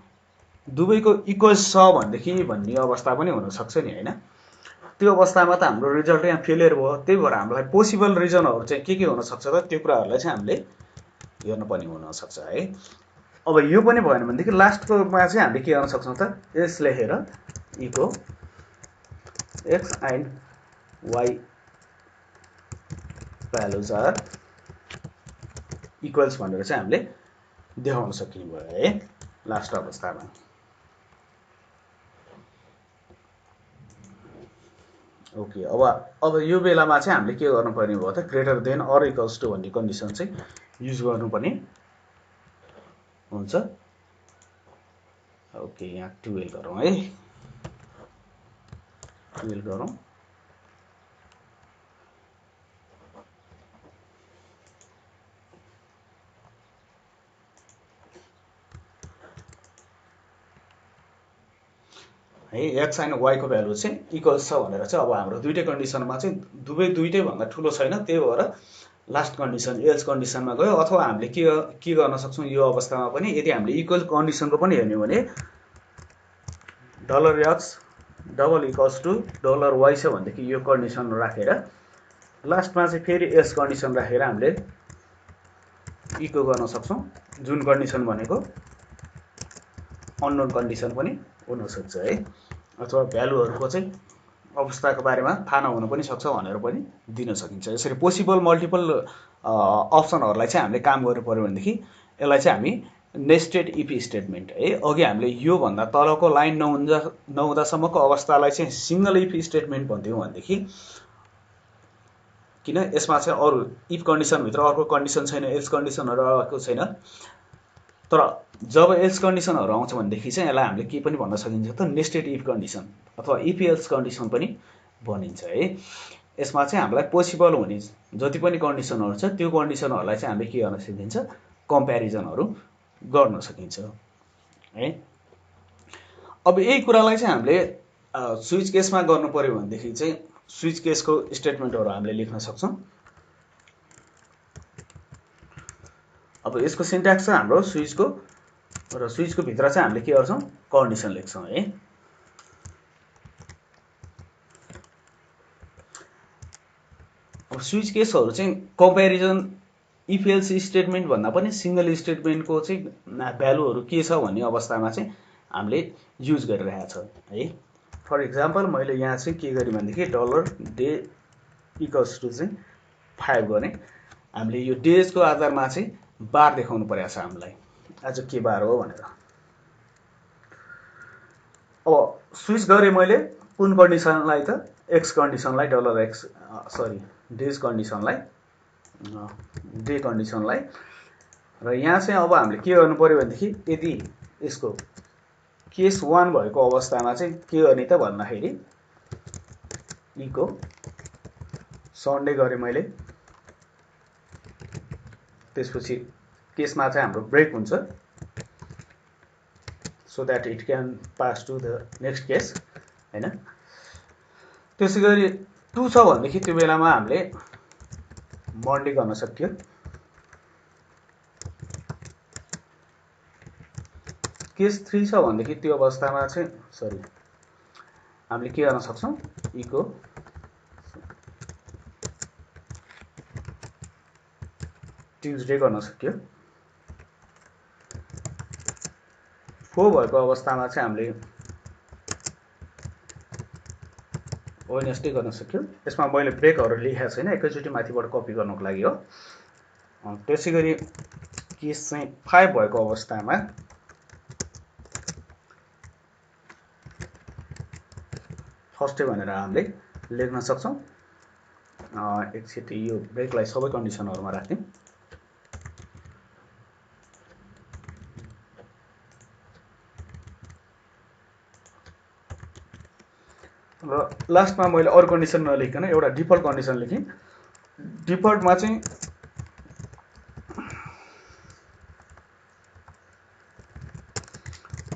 दुवैको इक्वल्स छ भनेदेखि भन्ने अवस्था पनि हुन सक्छ नि हैन। त्यो अवस्थामा त हाम्रो रिजल्ट यहाँ फेलियर भयो। त्यही भएर हामीलाई पोसिबल रिजनहरू चाहिँ के हुन सक्छ त, त्यो कुराहरूलाई चाहिँ हामीले हेर्न पनि हुन सक्छ है। अब यो पनि भएन भनेदेखि लास्टकोमा चाहिँ हामीले के गर्न सक्छौँ त, एल्स लेखेर eco x and y values are equals भनेर चाहिँ हामीले देखाउन सकिने भयो है लास्ट अवस्थामा। ओके, अब यो बेलामा चाहिँ हामीले के गर्नुपर्ने भयो त, greater than or equals to भन्ने कन्डिसन चाहिँ युज गर्नुपर्ने हुन्छ। ओके, यहाँ 12 गरौँ है, 12 गरौँ। है x एन्ड y को भ्यालु चाहिँ इक्वल्स छ भनेर चाहिँ अब हाम्रो दुईटै कन्डिसनमा चाहिँ दुईटै भन्दा ठुलो छैन, त्यही भएर लास्ट कन्डिसन एल्स कन्डिसनमा गयो। अथवा हामीले के गर्न सक्छौँ यो अवस्थामा पनि, यदि हामीले इक्वल कन्डिसनको पनि हेर्ने भने $x double equals to $y छ भनेदेखि यो कन्डिसन राखेर लास्टमा चाहिँ फेरि एल्स कन्डिसन राखेर हामीले इको गर्न सक्छौँ, जुन कन्डिसन भनेको अननोन कन्डिसन पनि हुन सक्छ है। अथवा भ्यालुहरूको चाहिँ अवस्थाको बारेमा थाहा नहुन पनि सक्छ भनेर पनि दिन सकिन्छ। यसरी पोसिबल मल्टिपल अप्सनहरूलाई चाहिँ हामीले काम गर्नु पर्यो भनेदेखि यसलाई चाहिँ हामी नेस्टेड इफ स्टेटमेन्ट है, अघि हामीले यो भन्दा तलको लाइन नहुँदासम्मको अवस्थालाई चाहिँ सिंगल इफ स्टेटमेन्ट भन्थ्यौँ भनेदेखि, किन यसमा चाहिँ अरू इफ कन्डिसनभित्र अर्को कन्डिसन छैन, एल्स कन्डिसनहरू आएको छैन। तर जब एल्स कन्डिसनहरू आउँछ भनेदेखि चाहिँ यसलाई हामीले के पनि भन्न सकिन्छ त, नेस्टेड इफ कन्डिसन अथवा इफ एल्स कन्डिसन पनि भनिन्छ है। यसमा चाहिँ हामीलाई पोसिबल हुने जति पनि कन्डिसनहरू छ त्यो कन्डिसनहरूलाई चाहिँ हामीले के गर्न सकिन्छ, कम्प्यारिजनहरू गर्न सकिन्छ है। अब यही कुरालाई चाहिँ हामीले स्विच केसमा गर्नु पर्यो भनेदेखि चाहिँ स्विच केसको स्टेटमेन्टहरू हामीले लेख्न सक्छौँ। अब यसको सिन्ट्याक्स छ हाम्रो स्विचको, र स्विचको भित्र चाहिँ हामीले के गर्छौँ, कन्डिसन लेख्छौँ है। अब स्विच केसहरू चाहिँ कम्प्यारिजन इफ एल्स स्टेटमेन्ट भन्दा पनि सिंगल स्टेटमेन्टको चाहिँ भ्यालुहरू के छ भन्ने अवस्थामा चाहिँ हामीले युज गरिरहेको छ है। फर इक्जाम्पल मैले यहाँ चाहिँ के गरेँ भनेदेखि $डे इक्वल्स टु चाहिँ 5 गर्ने हामीले यो डेजको आधारमा चाहिँ बार देखाउनु परेको छ हामीलाई आज के बार हो भनेर। अब स्विच गरेँ मैले कुन कन्डिसनलाई त एक्स कन्डिसनलाई डेज कन्डिसनलाई डे कन्डिसनलाई र यहाँ चाहिँ अब हामीले के गर्नु पर्यो भनेदेखि यदि यसको केस 1 भएको अवस्थामा चाहिँ के गर्ने त भन्दाखेरि इको सन्डे गरेँ मैले, त्यसपछि केसमा चाहिँ हाम्रो ब्रेक हुन्छ so that it can pass to the next case हैन। त्यसै गरी 2 छ भनेदेखि त्यो बेलामा हामीले मन्डे गर्न सक्यो, केस 3 छ भनेदेखि त्यो अवस्थामा चाहिँ हामीले के गर्न सक्छौं इको ट्युजडे गर्न सक्यो, 4 भएको अवस्थामा चाहिँ हामीले वेडनेसडे गर्न सक्यो। यसमा मैले ब्रेकहरु लेखेको छैन, एकैचोटी माथिबाट कपी गर्नको लागि हो। त्यसै गरी केस चाहिँ 5 भएको अवस्थामा फर्स्टडे भनेर हामीले लेख्न सक्छौं। एकचोटी यो ब्रेकलाई सबै कन्डिसनहरुमा राख्दियौं। र लास्टमा मैले अरु कन्डिसन नलेखिकन एउटा डिफल्ट कन्डिसन लेखेँ। डिफल्टमा चाहिँ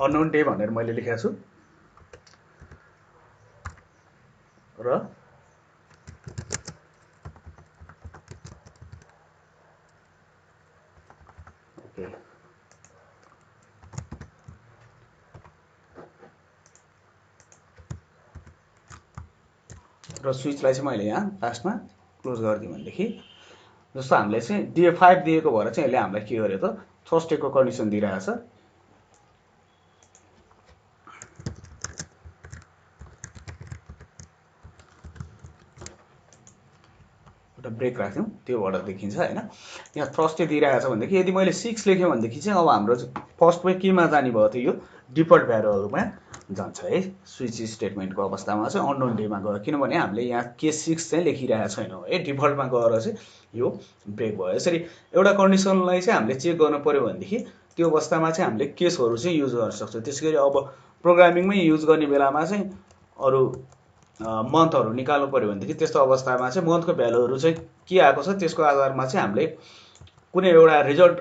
अननोन डे भनेर मैले लेखेको छु र ओके र स्विचलाई चाहिँ मैले यहाँ लास्टमा क्लोज गरिदिएँ भनेदेखि जस्तो हामीले चाहिँ डे 5 दिएको भएर चाहिँ यसले हामीलाई के गर्यो त थर्सडेको कन्डिसन दिइरहेछ। एउटा ब्रेक राख्यौं त्योबाट देखिन्छ हैन। यहाँ थर्सडे दिइरहेछ भनेदेखि यदि मैले 6 लेखेँ भनेदेखि चाहिँ अब हाम्रो फर्स्टमै केमा जाने भयो त यो डिफल्ट भ्यालुहरुमा जान्छ है। स्विच स्टेटमेन्टको अवस्थामा चाहिँ अननोन डेमा गयो, किनभने हामीले यहाँ केस 6 चाहिँ लेखिरहेको छैनौं है। डिफल्टमा गएर चाहिँ यो ब्रेक भयो। यसरी एउटा कन्डिसनलाई चाहिँ हामीले चेक गर्नु पर्यो भनेदेखि त्यो अवस्थामा चाहिँ हामीले केसहरु चाहिँ युज गर्न सक्छौं। त्यसैगरी अब प्रोग्रामिङमै युज गर्ने बेलामा चाहिँ अरु मन्थहरु निकाल्नु पर्यो भनेदेखि त्यस्तो अवस्थामा चाहिँ मन्थको भ्यालुहरु चाहिँ के आएको छ त्यसको आधारमा चाहिँ हामीले कुनै एउटा रिजल्ट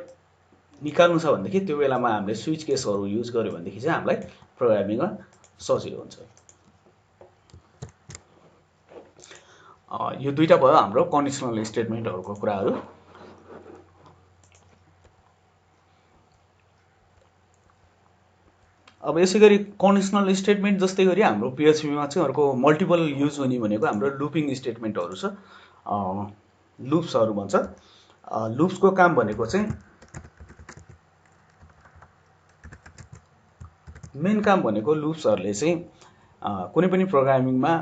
निकाल्नु छ भनेदेखि त्यो बेलामा हामीले स्विच केसहरु युज गर्यो भनेदेखि चाहिँ हामीलाई प्रोग्रामिङमा सजिलो हुन्छ। यो दुईटा भयो हाम्रो कन्डिसनल स्टेटमेन्टहरुको कुराहरु। अब यसैगरी कन्डिसनल स्टेटमेन्ट जस्तै गरी हाम्रो PHP मा चाहिँ अर्को मल्टिपल युज हुने भनेको हाम्रो लुपिङ स्टेटमेन्टहरु छ, लुप्सहरु भन्छ। लुप्सको काम भनेको चाहिँ मेन काम भनेको लुप्सहरुले चाहिँ कुनै पनि प्रोग्रामिङमा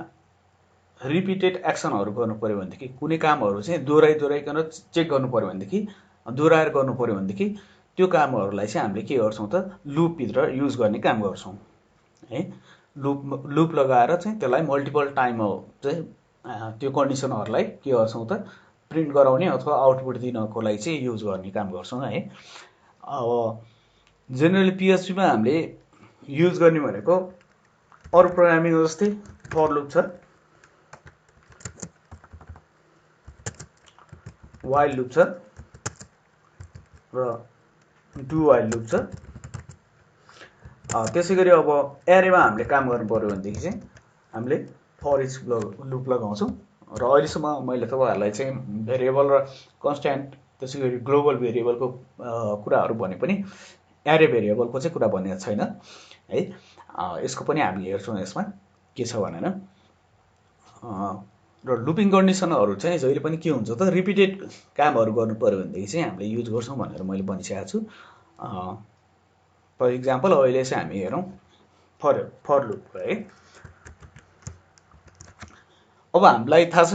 रिपिटेड एक्सनहरु गर्नु पर्यो भनेदेखि कुनै कामहरु चाहिँ दोहोराइकन चेक गर्नु पर्यो भनेदेखि दोहोराएर गर्नु पर्यो भनेदेखि त्यो कामहरुलाई चाहिँ हामीले के गर्छौं त लुप भित्र युज गर्ने काम गर्छौं है। लुप लगाएर चाहिँ त्यसलाई मल्टिपल टाइम चाहिँ त्यो कन्डिसनहरुलाई के गर्छौं त प्रिन्ट गराउने अथवा आउटपुट दिनको लागि चाहिँ युज गर्ने काम गर्छौं है। अब जेनरली PHP मा हामीले युज गर्ने भनेको अरु प्रोग्रामिङ जस्तै फर लुप छ, व्हाइल लुप छ र डु व्हाइल लुप छ। त्यसैगरी अब एरेमा हामीले काम गर्नु पर्यो भनेदेखि चाहिँ हामीले फर इच लुप लगाउँछौं र अहिलेसम्म मैले तपाईहरुलाई चाहिँ भेरिएबल र कन्स्ट्यान्ट त्यसैगरी ग्लोबल भेरिएबलको कुराहरु भने पनि एरे भेरिएबलको चाहिँ कुरा भनेको छैन है। यसको पनि हामी हेर्छौं यसमा के छ भनेर। र लुपिङ कन्डिसनहरु चाहिँ जहिले पनि के हुन्छ त रिपिटेड कामहरु गर्नु पर्यो भनेदेखि चाहिँ हामीले युज गर्छौं भनेर मैले भनिसकेको छु। फर एक्जाम्पल अहिले चाहिँ हामी हेरौं फर लुप है। अब हामीलाई थाहा छ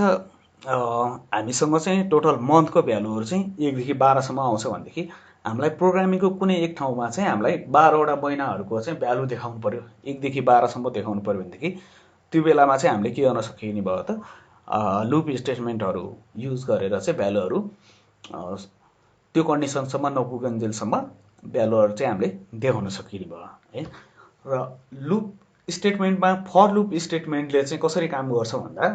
हामीसँग चाहिँ टोटल मन्थको भ्यालुहरू चाहिँ 1 देखि 12 सम्म आउँछ भनेदेखि हामीलाई प्रोग्रामिङको कुनै एक ठाउँमा चाहिँ हामीलाई 12वटा महिनाहरूको चाहिँ भ्यालु देखाउनु पर्यो, 1 देखि 12 सम्म देखाउनु पर्यो भनेदेखि त्यो बेलामा चाहिँ हामीले के गर्न सकिने भयो त, लुप स्टेटमेन्टहरू युज गरेर चाहिँ भ्यालुहरू त्यो कन्डिसनसम्म नपुगुन्जेलसम्म भ्यालुहरू चाहिँ हामीले देखाउन सकिने भयो है। र लुप स्टेटमेन्टमा फर लुप स्टेटमेन्टले चाहिँ कसरी काम गर्छ भन्दा,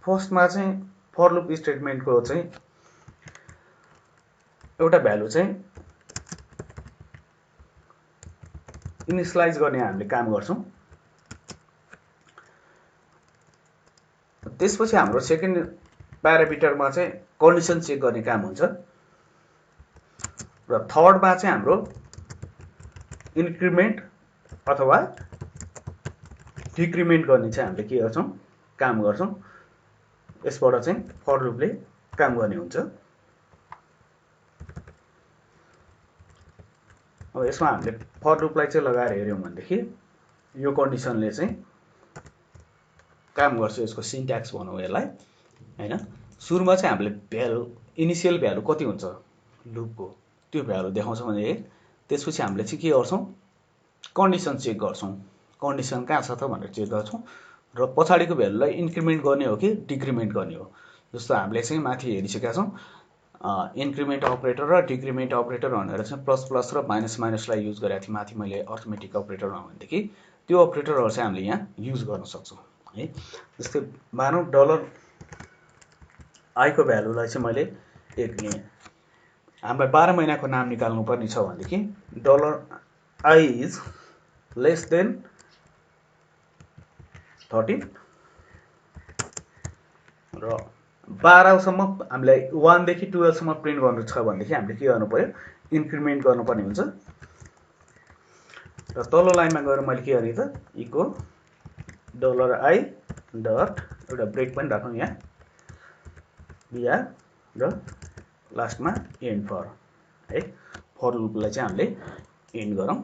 फर्स्टमा चाहिँ फर लुप स्टेटमेन्टको चाहिँ एउटा भ्यालु चाहिँ इनिसियलाइज गर्ने हामीले काम गर्छौँ। त्यसपछि हाम्रो सेकेन्ड प्यारामिटरमा चाहिँ कन्डिसन चेक गर्ने काम हुन्छ र थर्डमा चाहिँ हाम्रो इन्क्रिमेन्ट अथवा डिक्रिमेन्ट गर्ने चाहिँ हामीले के गर्छौँ, काम गर्छौँ। यसबाट चाहिँ फर लुपले काम गर्ने हुन्छ। अब यसमा हामीले फर लुपलाई चाहिँ लगाएर हेऱ्यौँ भनेदेखि यो कन्डिसनले चाहिँ काम गर्छ। यसको सिन्ट्याक्स भनौँ यसलाई हैन। सुरुमा चाहिँ हामीले भ्यालु इनिसियल भ्यालु कति हुन्छ लुपको त्यो भ्यालु देखाउँछ भने त्यसपछि हामीले चाहिँ के गर्छौँ, कन्डिसन चेक गर्छौँ। कन्डिसन कहाँ छ त भनेर चेक गर्छौँ र पछाडिको भ्यालुलाई इन्क्रिमेन्ट गर्ने हो कि डिक्रिमेन्ट गर्ने हो। जस्तो हामीले चाहिँ माथि हेरिसकेका छौँ इन्क्रिमेन्ट अपरेटर र डिक्रिमेन्ट अपरेटर भनेर चाहिँ प्लस प्लस र माइनस माइनसलाई युज गरेको थिएँ माथि मैले अर्थमेटिक अपरेटरमा भनेदेखि त्यो अपरेटरहरू चाहिँ हामीले यहाँ युज गर्न सक्छौँ है। जस्तै मानौँ डलर आईको भ्यालुलाई चाहिँ मैले 1 लिएँ। हामीलाई 12 महिनाको नाम निकाल्नु पर्ने छ भनेदेखि dollar I is less then 13 र 12 सम्म हामीलाई 1 देखि 12 सम्म प्रिन्ट गर्नु छ भनेदेखि हामीले के गर्नु पर्यो, इन्क्रिमेन्ट गर्नुपर्ने हुन्छ। र तल्लो लाइनमा गएर मैले के गरेँ त, इको डलर आई डट एउटा ब्रेक पनि राखौँ यहाँ बिआर र लास्टमा एन्ड फर है। फर लुपलाई चाहिँ हामीले एन्ड गरौँ।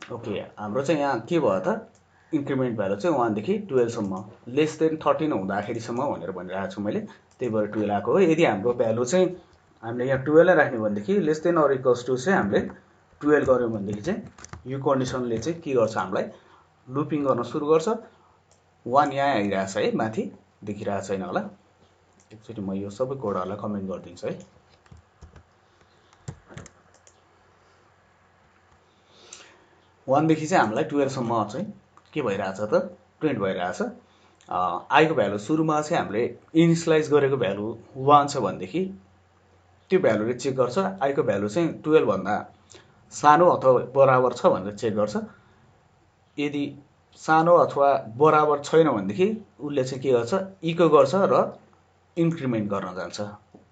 ओके, हाम्रो चाहिँ यहाँ के भयो त, इन्क्रिमेन्ट भ्यालु चाहिँ 1 देखि 12 सम्म लेस देन 13 हुँदाखेरिसम्म भनेर भनिरहेको छु मैले, त्यही भएर 12 आएको हो। यदि हाम्रो भ्यालु चाहिँ हामीले यहाँ 12 नै राख्ने भनेदेखि less than or equals to चाहिँ हामीले 12 गऱ्यौँ भनेदेखि चाहिँ यो कन्डिसनले चाहिँ के गर्छ, हामीलाई लुपिङ गर्न सुरु गर्छ। 1 यहाँ आइरहेछ है, माथि देखिरहेको छैन होला। एकचोटि म यो सबै कोडहरूलाई कमेन्ट गरिदिन्छु है। 1 देखि चाहिँ हामीलाई 12 सम्म चाहिँ के भइरहेछ त, प्रिन्ट भइरहेछ। आईको भ्यालु सुरुमा चाहिँ हामीले इनिसियलाइज गरेको भ्यालु 1 छ भनेदेखि त्यो भ्यालुले चेक गर्छ आईको भ्यालु चाहिँ 12 भन्दा सानो अथवा बराबर छ भनेर चेक गर्छ। यदि सानो अथवा बराबर छैन भनेदेखि उसले चाहिँ के गर्छ, इको गर्छ र इन्क्रिमेन्ट गर्न जान्छ।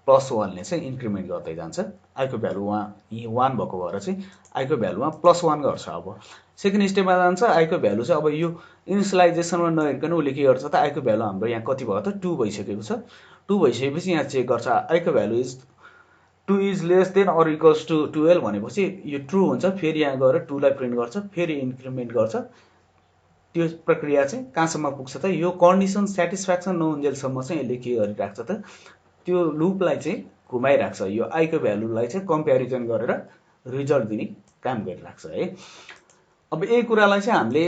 +1 ले चाहिँ इन्क्रिमेन्ट गर्दै जान्छ। आईको भ्यालु 1 भएको भएर चाहिँ आईको भ्यालुमा +1 गर्छ। अब सेकेन्ड स्टेपमा जान्छ, आईको भ्यालु चाहिँ अब यो इनिसियलाइजेसनमा नहेरिकन उसले के गर्छ त, आईको भ्यालु हाम्रो यहाँ कति भयो त, 2 भइसकेको छ। 2 भइसकेपछि यहाँ चेक गर्छ आईको value is 2 is less than or equals to 12 भनेपछि यो ट्रु हुन्छ। फेरि यहाँ गएर 2 लाई प्रिन्ट गर्छ, फेरि इन्क्रिमेन्ट गर्छ। त्यो प्रक्रिया चाहिँ कहाँसम्म पुग्छ त, यो कन्डिसन सेटिस्फ्याक्सन नहुन्जेलसम्म चाहिँ यसले के गरिराख्छ त, त्यो लुपलाई चाहिँ घुमाइराख्छ। यो आईको भ्यालुलाई चाहिँ कम्प्यारिजन गरेर रिजल्ट दिने काम गरिराख्छ है। अब यही कुरालाई चाहिँ हामीले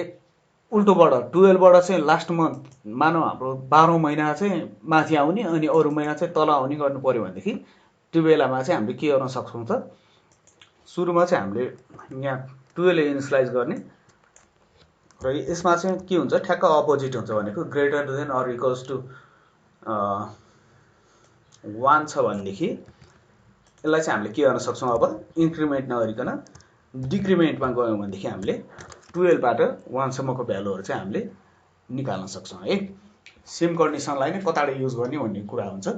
उल्टोबाट 12 बाट चाहिँ लास्ट मन्थ मानौँ हाम्रो 12औं महिना चाहिँ माथि आउने अनि अरू महिना चाहिँ तल आउने गर्नु पर्यो भनेदेखि त्यो बेलामा चाहिँ हामीले के गर्न सक्छौँ त, सुरुमा चाहिँ हामीले यहाँ 12 इनिसियलाइज गर्ने र यसमा चाहिँ के हुन्छ, ठ्याक्क अपोजिट हुन्छ भनेको greater than or equals to 1 छ भनेदेखि यसलाई चाहिँ हामीले के गर्न सक्छौँ, अब इन्क्रिमेन्ट नगरिकन डिक्रिमेन्टमा गयौँ भनेदेखि हामीले 12 बाट 1 सम्मको भ्यालुहरू चाहिँ हामीले निकाल्न सक्छौँ है। सेम कन्डिसनलाई नै कताबाट युज गर्ने भन्ने कुरा हुन्छ।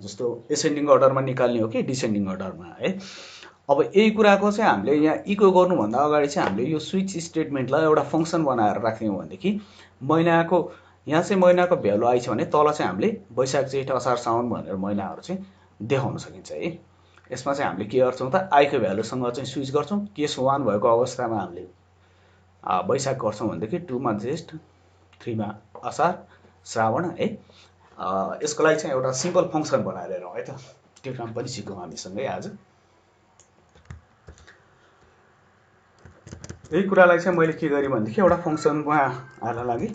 जस्तो एसेन्डिङ अर्डरमा निकाल्ने हो कि डिसेन्डिङ अर्डरमा है। अब यही कुराको चाहिँ हामीले यहाँ इको गर्नुभन्दा अगाडि चाहिँ हामीले यो स्विच स्टेटमेन्टलाई एउटा फङ्सन बनाएर राख्ने हो भनेदेखि महिनाको यहाँ चाहिँ महिनाको भ्यालु आइछ भने तल चाहिँ हामीले वैशाख जेठ असार साउन भनेर महिनाहरू चाहिँ देखाउन सकिन्छ है। यसमा चाहिँ हामीले के गर्छौँ त आइको भ्यालुसँग चाहिँ स्विच गर्छौँ। केस 1 भएको अवस्थामा हामीले वैशाख गर्छौँ भनेदेखि 2 मा जेठ 3 मा असार श्रावण है। यसको लागि चाहिँ एउटा सिम्पल फङ्सन बनाएर हेरौँ है त, त्यो काम पनि सिकौँ हामीसँगै आज। यही कुरालाई चाहिँ मैले के गरेँ भनेदेखि एउटा फङ्सनमा हाल्न लागि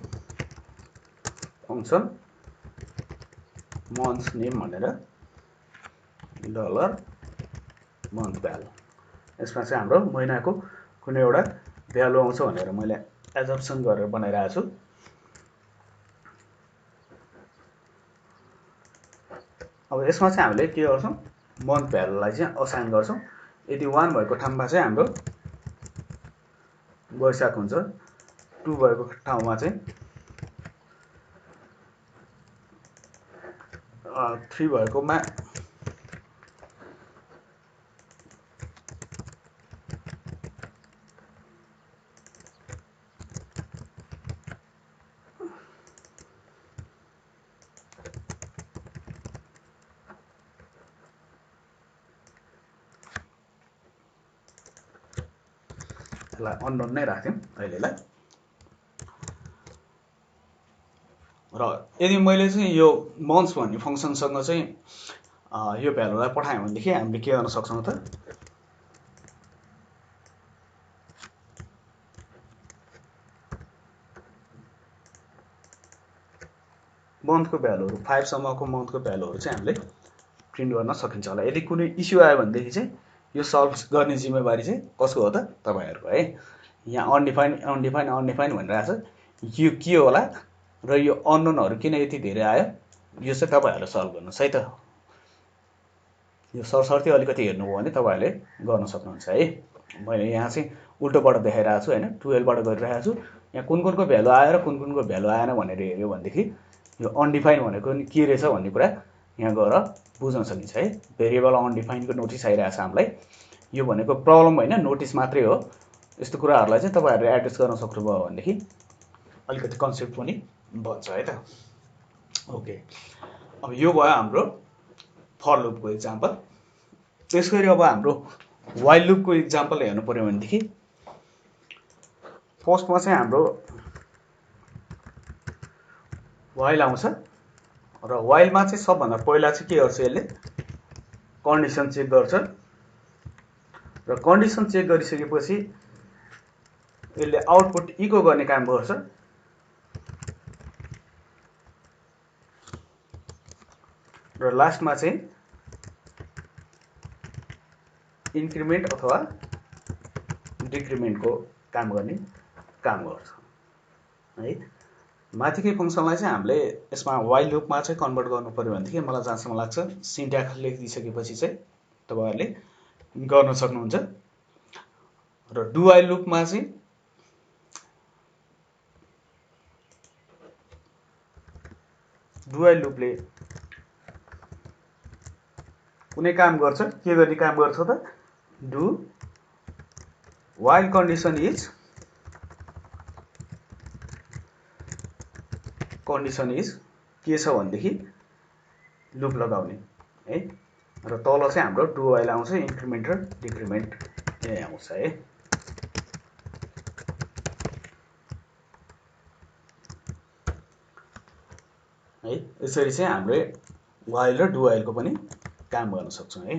फङ्सन मन्थ नेम भनेर डलर मन्थ भ्यालु, यसमा चाहिँ हाम्रो महिनाको कुनै एउटा भ्यालु आउँछ भनेर मैले एजम्सन गरेर बनाइरहेको छु। अब यसमा चाहिँ हामीले के गर्छौँ मन्थ भ्यालुलाई चाहिँ असाइन गर्छौँ। यदि 1 भएको ठाउँमा चाहिँ हाम्रो वैशाख हुन्छ, 2 भएको ठाउँमा चाहिँ 3 भएकोमा अननोन नै राख्यौँ अहिलेलाई। र यदि मैले चाहिँ यो मन्थ्स भन्ने फङ्सनसँग चाहिँ यो भ्यालुलाई पठाएँ भनेदेखि हामीले के गर्न सक्छौँ त मन्थको भ्यालुहरू 5 सम्मको मन्थको भ्यालुहरू चाहिँ हामीले प्रिन्ट गर्न सकिन्छ होला। यदि कुनै इस्यु आयो भनेदेखि चाहिँ यो सल्भ गर्ने जिम्मेवारी चाहिँ कसको हो त तपाईहरुको है। यहाँ अनडिफाइन भनिरहेको छ, यो के होला र यो अननोनहरु किन यति धेरै आयो यो चाहिँ तपाईहरुले सल्भ गर्नुस् है त। यो सरसर्ती अलिकति हेर्नुभयो भने तपाईहरुले गर्न सक्नुहुन्छ है। मैले यहाँ चाहिँ उल्टोबाट देखाइरहेको छु हैन, 12 बाट गरिरहेको छु। यहाँ कुनको भ्यालु आयो र कुनको भ्यालु आएन भनेर हेर्यो भनेदेखि यो अनडिफाइन भनेको नि के रहेछ भन्ने कुरा यहाँ गएर बुझ्न सकिन्छ है। भेरिएबल अनडिफाइनको नोटिस आइरहेको छ हामीलाई। यो भनेको प्रब्लम हैन, नोटिस मात्रै हो। यस्तो कुराहरुलाई चाहिँ तपाईहरुले एड्रेस गर्न सक्नुभयो भनेदेखि अलिकति कन्सेप्ट पनि बन्छ है त। ओके, अब यो भयो हाम्रो फर लुपको एक्जाम्पल। त्यसैगरी अब हाम्रो व्हाइल लुपको एक्जाम्पल हेर्नु पर्यो भनेदेखि फर्स्टमा चाहिँ हाम्रो व्हाइल आउँछ र व्हाइलमा चाहिँ सबभन्दा पहिला चाहिँ के गर्छ यसले कन्डिसन चेक गर्छ र कन्डिसन चेक गरिसकेपछि यसले आउटपुट इको गर्ने काम गर्छ र लास्टमा चाहिँ इन्क्रिमेन्ट अथवा डिक्रिमेन्टको काम गर्ने काम गर्छ है। माथिकै फंक्सनलाई चाहिँ हामीले यसमा व्हाइल लुपमा चाहिँ कन्भर्ट गर्नु पर्यो भनेदेखि मलाई जहाँसम्म लाग्छ सिन्ट्याक्स लेखिदिसकेपछि चाहिँ तपाईहरुले गर्न सक्नुहुन्छ। र डु व्हाइल लुपमा चाहिँ डु व्हाइल लुपले कुनै काम गर्छ, के गर्ने काम गर्छ त डु व्हाइल कन्डिसन इज के छ भनेदेखि लुप लगाउने है। र तल चाहिँ हाम्रो डु व्हाइल आउँछ, इन्क्रिमेन्ट र डिक्रिमेन्ट यही आउँछ है। यसरी चाहिँ हामीले व्हाइल र डु व्हाइलको पनि काम गर्न सक्छौं है।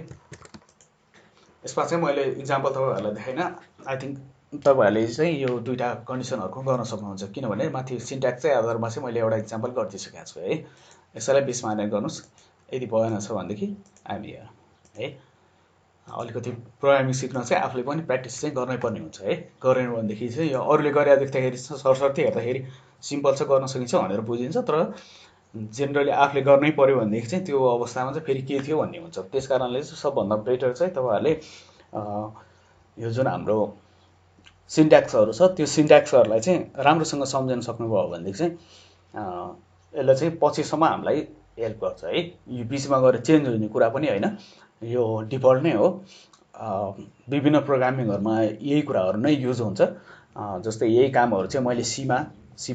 यसमा चाहिँ मैले एक्जाम्पल तपाईहरुलाई देखाइन। आई थिंक तपाईहरुले चाहिँ यो दुईटा कन्डिसनहरुको गर्न सक्नुहुन्छ, किनभने माथि सिन्ट्याक्सकै आधारमा चाहिँ मैले एउटा एक्जाम्पल गरिदिसकेको छु है। यसैलाई बिचमा हालेर गर्नुस्, यदि भएन छ भनेदेखि हामी है अलिकति प्रोग्रामिङ सिक्न चाहिँ आफूले पनि प्र्याक्टिस चाहिँ गर्नै पर्ने हुन्छ है। गरेन भनेदेखि चाहिँ यो अरूले गरे देख्दाखेरि सरसर्ती हेर्दाखेरि सिम्पल छ गर्न सकिन्छ भनेर बुझिन्छ, तर जेनरली आफूले गर्नै पर्यो भनेदेखि चाहिँ त्यो अवस्थामा चाहिँ फेरि के थियो भन्ने हुन्छ। त्यसकारणले चाहिँ सबभन्दा बेटर चाहिँ तपाईहरुले यो जुन हाम्रो सिन्ट्याक्सहरु छ त्यो सिन्ट्याक्सहरुलाई चाहिँ राम्रोसँग सम्झन सक्नुभयो भनेदेखि चाहिँ यसले चाहिँ पछिसम्म हामीलाई हेल्प गर्छ है। यो बिचमा गएर चेन्ज हुने कुरा पनि होइन, यो डिफल्ट नै हो। विभिन्न प्रोग्रामिङहरूमा यही कुराहरू नै युज हुन्छ। जस्तै यही कामहरू चाहिँ मैले सीमा, C++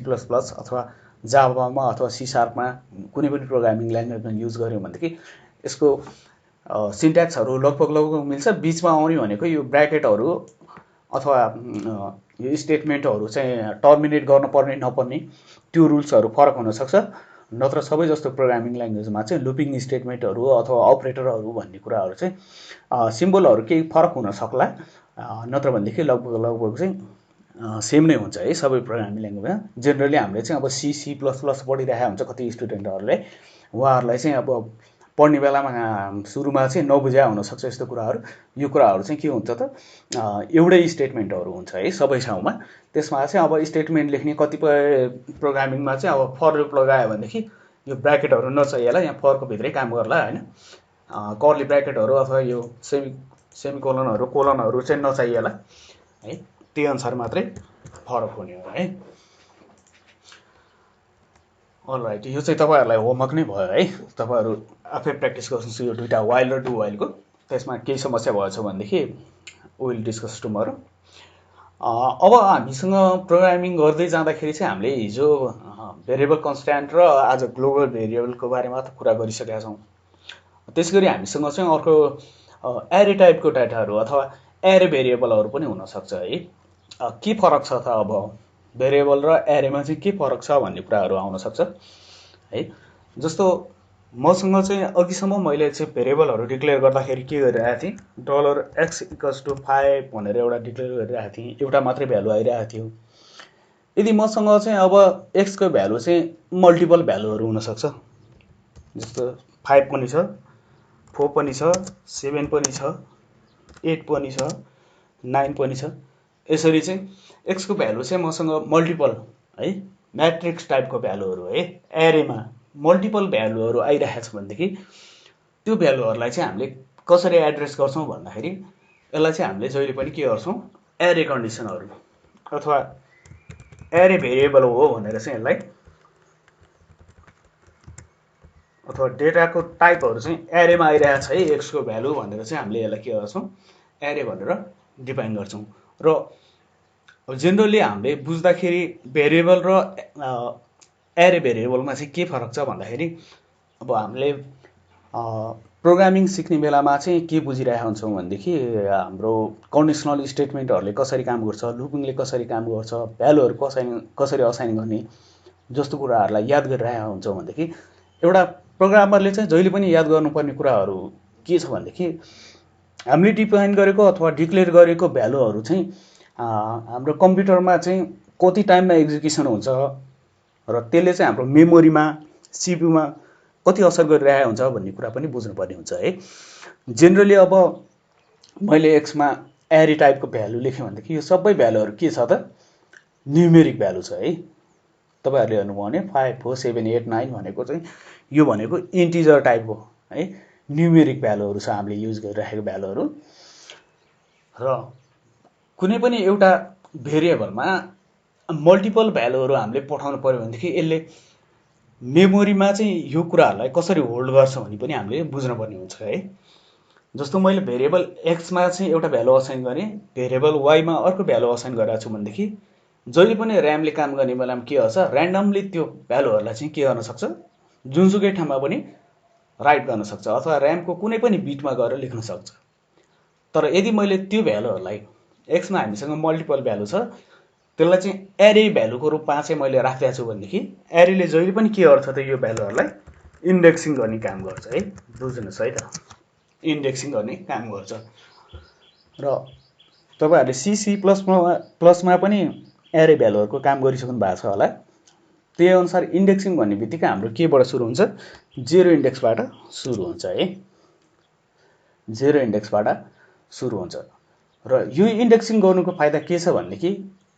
अथवा जाभामा अथवा C#मा कुनै पनि प्रोग्रामिङ ल्याङ्ग्वेजमा युज गऱ्यौँ भनेदेखि यसको सिन्ट्याक्सहरू लगभग मिल्छ। बिचमा आउने भनेको यो ब्र्याकेटहरू अथवा यो स्टेटमेन्टहरू चाहिँ टर्मिनेट गर्नुपर्ने नपर्ने त्यो रुल्सहरू फरक हुनसक्छ। नत्र सबै जस्तो प्रोग्रामिङ ल्याङ्ग्वेजमा चाहिँ लुपिङ स्टेटमेन्टहरू अथवा अपरेटरहरू भन्ने कुराहरू चाहिँ सिम्बलहरू केही फरक हुन सक्ला, नत्र भनेदेखि लगभग चाहिँ सेम नै हुन्छ है सबै प्रोग्रामिङ ल्याङ्ग्वेजमा। जेनरली हामीले चाहिँ अब C++ पढिरहेको हुन्छ कति स्टुडेन्टहरूले, उहाँहरूलाई चाहिँ अब पढ्ने बेलामा सुरुमा चाहिँ नबुझ्या हुनसक्छ यस्तो कुराहरू। यो कुराहरू चाहिँ के हुन्छ त, एउटै स्टेटमेन्टहरू हुन्छ है सबै ठाउँमा। त्यसमा चाहिँ अब स्टेटमेन्ट लेख्ने कतिपय प्रोग्रामिङमा चाहिँ अब फर लुप लगायो भनेदेखि यो ब्र्याकेटहरू नचाहिएला, यहाँ फरको भित्रै काम गर्ला होइन। कर्ली ब्र्याकेटहरू अथवा यो सेमिकोलनहरू कोलनहरू चाहिँ नचाहिएला है, त्यही अनुसार मात्रै फरक हुने हो है। अलराइट, यो चाहिँ तपाईँहरूलाई होमवर्क नै भयो है। तपाईँहरू आफै प्र्याक्टिस गर्नुहोस् यो दुईवटा वाइल र डु वाइलको। त्यसमा केही समस्या भएछ भनेदेखि विल डिस्कस टुमरो। अब हामीसँग प्रोग्रामिङ गर्दै जाँदाखेरि चाहिँ हामीले हिजो भेरिएबल कन्स्ट्यान्ट र आज ग्लोबल भेरिएबलको बारेमा त कुरा गरिसकेका छौँ। त्यसै गरी हामीसँग चाहिँ अर्को एरे टाइपको डाटाहरू अथवा एरे भेरिएबलहरू पनि हुनसक्छ है। के फरक छ त, अब भेरिएबल र एरेमा चाहिँ के फरक छ भन्ने कुराहरू आउन सक्छ है। जस्तो मसँग चाहिँ अघिसम्म मैले चाहिँ भेरिएबलहरू डिक्लेयर गर्दाखेरि के गरिरहेको थिएँ, $x = 5 भनेर एउटा डिक्लेयर गरिरहेको थिएँ, एउटा मात्रै भ्यालु आइरहेको थियो। यदि मसँग चाहिँ अब x को भ्यालु चाहिँ मल्टिपल भ्यालुहरू हुनसक्छ, जस्तो 5 पनि छ, 4 पनि छ, 7 पनि छ, 8 पनि छ, 9 पनि छ। यसरी चाहिँ x को भ्यालु चाहिँ मसँग मल्टिपल है, म्याट्रिक्स टाइपको भ्यालुहरू है, एरेमा मल्टिपल भ्यालुहरू आइरहेको छ भनेदेखि त्यो भ्यालुहरूलाई चाहिँ हामीले कसरी एड्रेस गर्छौँ भन्दाखेरि यसलाई चाहिँ हामीले जहिले पनि के गर्छौँ, एरे कन्डिसनहरू अथवा एरे भेरिएबल हो भनेर चाहिँ यसलाई, अथवा डेटाको टाइपहरू चाहिँ एरेमा आइरहेको छ है x को भ्यालु भनेर चाहिँ हामीले यसलाई के गर्छौँ, एरे भनेर डिफाइन गर्छौँ। र जेनरली हामीले बुझ्दाखेरि भेरिएबल र एरे भेरिएबलमा चाहिँ के फरक छ भन्दाखेरि अब हामीले प्रोग्रामिङ सिक्ने बेलामा चाहिँ के बुझिरहेका हुन्छौँ भनेदेखि हाम्रो कन्डिसनल स्टेटमेन्टहरूले कसरी काम गर्छ, लुपिङले कसरी काम गर्छ, भ्यालुहरू कसरी असाइन गर्ने जस्तो कुराहरूलाई याद गरिरहेका हुन्छौँ भनेदेखि एउटा प्रोग्रामरले चाहिँ जहिले पनि याद गर्नुपर्ने कुराहरू के छ भनेदेखि हामीले डिफाइन गरेको अथवा डिक्लेयर गरेको भ्यालुहरू चाहिँ हाम्रो कम्प्युटरमा चाहिँ कति टाइममा एक्जिक्युसन हुन्छ र त्यसले चाहिँ हाम्रो मेमोरीमा सिपियूमा कति असर गरिरहेको हुन्छ भन्ने कुरा पनि बुझ्नुपर्ने हुन्छ है। जेनरली अब मैले एक्समा एरे टाइपको भ्यालु लेखेँ भनेदेखि यो सबै भ्यालुहरू के छ त, न्युमेरिक भ्यालु छ है। तपाईँहरूले हेर्नुभयो भने 5, 4, 7, 8, 9 भनेको चाहिँ यो भनेको इन्टिजर टाइपको है न्युमेरिक भ्यालुहरू छ, हामीले युज गरिरहेको भ्यालुहरू। र कुनै पनि एउटा भेरिएबलमा मल्टिपल भ्यालुहरू हामीले पठाउनु पर्यो भनेदेखि यसले मेमोरीमा चाहिँ यो कुराहरूलाई कसरी होल्ड गर्छ भन्ने पनि हामीले बुझ्नुपर्ने हुन्छ है। जस्तो मैले भेरिएबल एक्समा चाहिँ एउटा भ्यालु असाइन गरेँ, भेरिएबल वाईमा अर्को भ्यालु असाइन गरेको छु भनेदेखि जहिले पनि ऱ्यामले काम गर्ने बेलामा के गर्छ, ऱ्यान्डमली त्यो भ्यालुहरूलाई चाहिँ के गर्न सक्छ, जुनसुकै ठाउँमा पनि राइट गर्न सक्छ अथवा ऱ्यामको कुनै पनि बिटमा गएर लेख्न सक्छ। तर यदि मैले त्यो भ्यालुहरूलाई एक्समा हामीसँग मल्टिपल भ्यालु छ, त्यसलाई चाहिँ एरे भ्यालुको रूपमा चाहिँ मैले राखिदिएको छु भनेदेखि एरेले जहिले पनि के गर्छ त, यो भ्यालुहरूलाई इन्डेक्सिङ गर्ने काम गर्छ है। बुझ्नुहोस् है त, इन्डेक्सिङ गर्ने काम गर्छ। र तपाईँहरूले C++मा पनि एरे भ्यालुहरूको काम गरिसक्नु भएको छ होला। त्यही अनुसार इन्डेक्सिङ भन्ने बित्तिकै हाम्रो केबाट सुरु हुन्छ, 0 इन्डेक्सबाट सुरु हुन्छ है, 0 इन्डेक्सबाट सुरु हुन्छ। र यो इन्डेक्सिङ गर्नुको फाइदा के छ भनेदेखि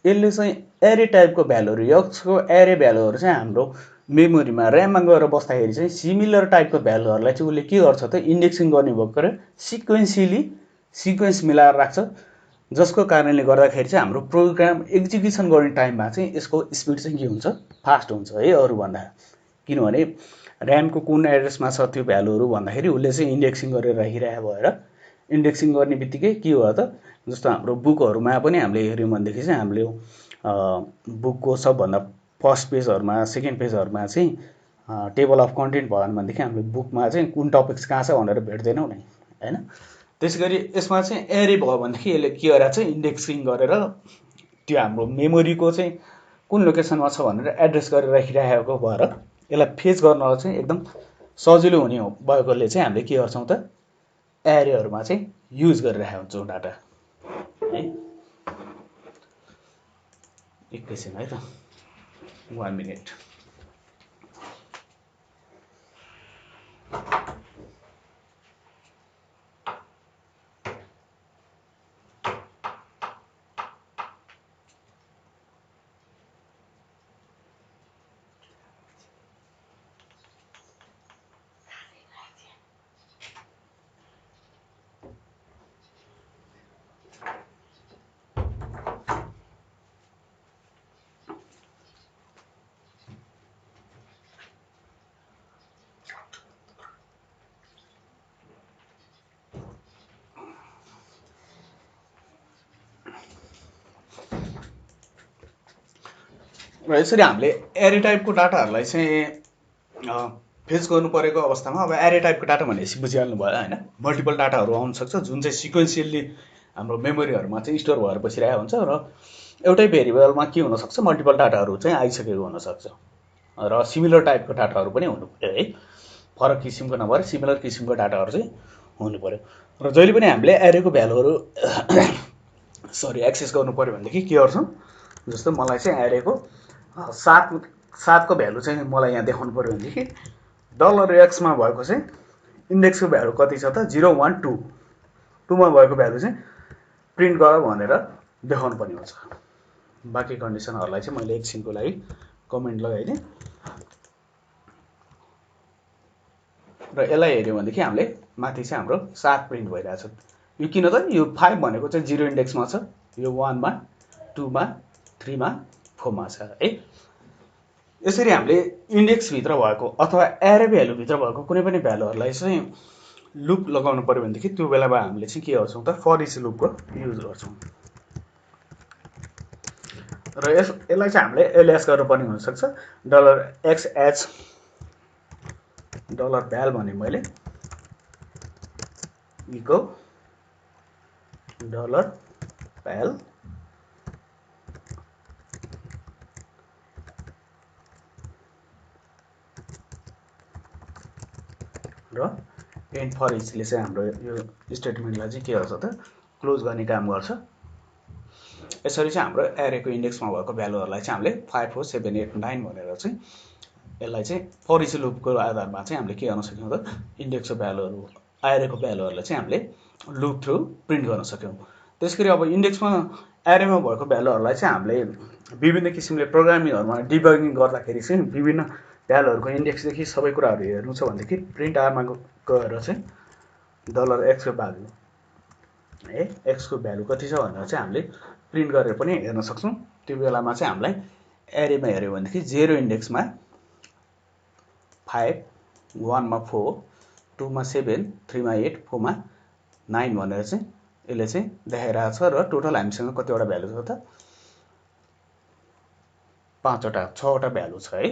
यसले चाहिँ एरे टाइपको भ्यालुहरू, यसको एरे भ्यालुहरू चाहिँ हाम्रो मेमोरीमा ऱ्याममा गएर बस्दाखेरि चाहिँ सिमिलर टाइपको भ्यालुहरूलाई चाहिँ उसले के गर्छ त, इन्डेक्सिङ गर्ने भएकोले सिक्वेन्स मिलाएर राख्छ, जसको कारणले गर्दाखेरि चाहिँ हाम्रो प्रोग्राम एक्जिक्युसन गर्ने टाइममा चाहिँ यसको स्पिड चाहिँ के हुन्छ, फास्ट हुन्छ है अरूभन्दा। किनभने ऱ्यामको कुन एड्रेसमा छ त्यो भ्यालुहरू भन्दाखेरि उसले चाहिँ इन्डेक्सिङ गरेर राखिरहेको भएर इन्डेक्सिङ गर्ने बित्तिकै के हो त जस्तो हाम्रो बुकहरूमा पनि हामीले हेऱ्यौँ भनेदेखि चाहिँ हामीले बुकको सबभन्दा फर्स्ट पेजहरूमा सेकेन्ड पेजहरूमा चाहिँ टेबल अफ कन्टेन्ट भयो भनेदेखि हामीले बुकमा चाहिँ कुन टपिक्स कहाँ छ भनेर भेट्दैनौँ नि होइन। त्यसै गरी यसमा चाहिँ एरे भयो भनेदेखि यसले के गरेर चाहिँ इन्डेक्सिङ गरेर त्यो हाम्रो मेमोरीको चाहिँ कुन लोकेसनमा छ भनेर एड्रेस गरेर राखिरहेको भएर यसलाई फेच गर्न चाहिँ एकदम सजिलो हुने भएकोले चाहिँ हामीले के गर्छौँ त एरेहरूमा चाहिँ युज गरिरहेको हुन्छौँ डाटा है। एकैछिन है त 1 मिनट। र यसरी हामीले एरे टाइपको डाटाहरूलाई चाहिँ फेच गर्नु परेको अवस्थामा अब एरे टाइपको डाटा भनेपछि बुझिहाल्नु भयो होइन। मल्टिपल डाटाहरू आउन सक्छ जुन चाहिँ सिक्वेन्सियल्ली हाम्रो मेमोरीहरूमा चाहिँ स्टोर भएर बसिरहेको हुन्छ र एउटै भेरिएबलमा के हुनसक्छ मल्टिपल डाटाहरू चाहिँ आइसकेको हुनसक्छ र सिमिलर टाइपको डाटाहरू पनि हुनु पऱ्यो है। फरक किसिमको नभएर सिमिलर किसिमको डाटाहरू चाहिँ हुनु पऱ्यो र जहिले पनि हामीले एरेको भ्यालुहरू एक्सेस गर्नु पऱ्यो भनेदेखि के गर्छौँ जस्तो मलाई चाहिँ एरेको सातको भ्यालु चाहिँ मलाई यहाँ देखाउनु पऱ्यो भनेदेखि $x भएको चाहिँ इन्डेक्सको भ्यालु कति छ त 0 1 2 2मा भएको भ्यालु चाहिँ प्रिन्ट गर भनेर देखाउनु पर्ने हुन्छ। बाँकी कन्डिसनहरूलाई चाहिँ मैले एकछिनको लागि कमेन्ट लगाइदिएँ र यसलाई हेऱ्यौँ भनेदेखि हामीले माथि चाहिँ हाम्रो 7 प्रिन्ट भइरहेछ। यो किन त यो 5 भनेको चाहिँ 0 इन्डेक्समा छ, यो 1 मा 2 मा 3 मा 4 मा छ है। यसरी हामीले इन्डेक्सभित्र भएको अथवा एरे भ्यालुभित्र भएको कुनै पनि भ्यालुहरूलाई चाहिँ लुप लगाउनु पर्यो भनेदेखि त्यो बेलामा हामीले चाहिँ के गर्छौँ त फर इच लुपको युज गर्छौँ र यसलाई चाहिँ हामीले एलियास गर्नुपर्ने हुनसक्छ। $x $val भने मैले इको $val र एन्ड फर इचले चाहिँ हाम्रो यो स्टेटमेन्टलाई चाहिँ के गर्छ त क्लोज गर्ने काम गर्छ। यसरी चाहिँ हाम्रो एरेको इन्डेक्समा भएको भ्यालुहरूलाई चाहिँ हामीले 5 4 7 8 9 भनेर चाहिँ यसलाई चाहिँ फर इच लुपको आधारमा चाहिँ हामीले के गर्न सक्यौँ त इन्डेक्सको भ्यालुहरू एरेको भ्यालुहरूलाई चाहिँ हामीले लुप थ्रु प्रिन्ट गर्न सक्यौँ। त्यसैगरी अब इन्डेक्समा एरेमा भएको भ्यालुहरूलाई चाहिँ हामीले विभिन्न किसिमले प्रोग्रामिङहरूमा डिबगिङ गर्दाखेरि चाहिँ विभिन्न भ्यालुहरूको इन्डेक्सदेखि सबै कुराहरू हेर्नु छ भनेदेखि प्रिन्ट आरमा गएर चाहिँ $x को भ्यालु है x को भ्यालु कति छ भनेर चाहिँ हामीले प्रिन्ट गरेर पनि हेर्न सक्छौँ। त्यो बेलामा चाहिँ हामीलाई एरेमा हेऱ्यौँ भनेदेखि 0 इन्डेक्समा 5 1 मा 4 2 मा 7 3 मा 8 4 मा 9 भनेर चाहिँ यसले चाहिँ देखाइरहेको छ र टोटल हामीसँग कतिवटा भ्यालु छ त 6वटा भ्यालु छ है।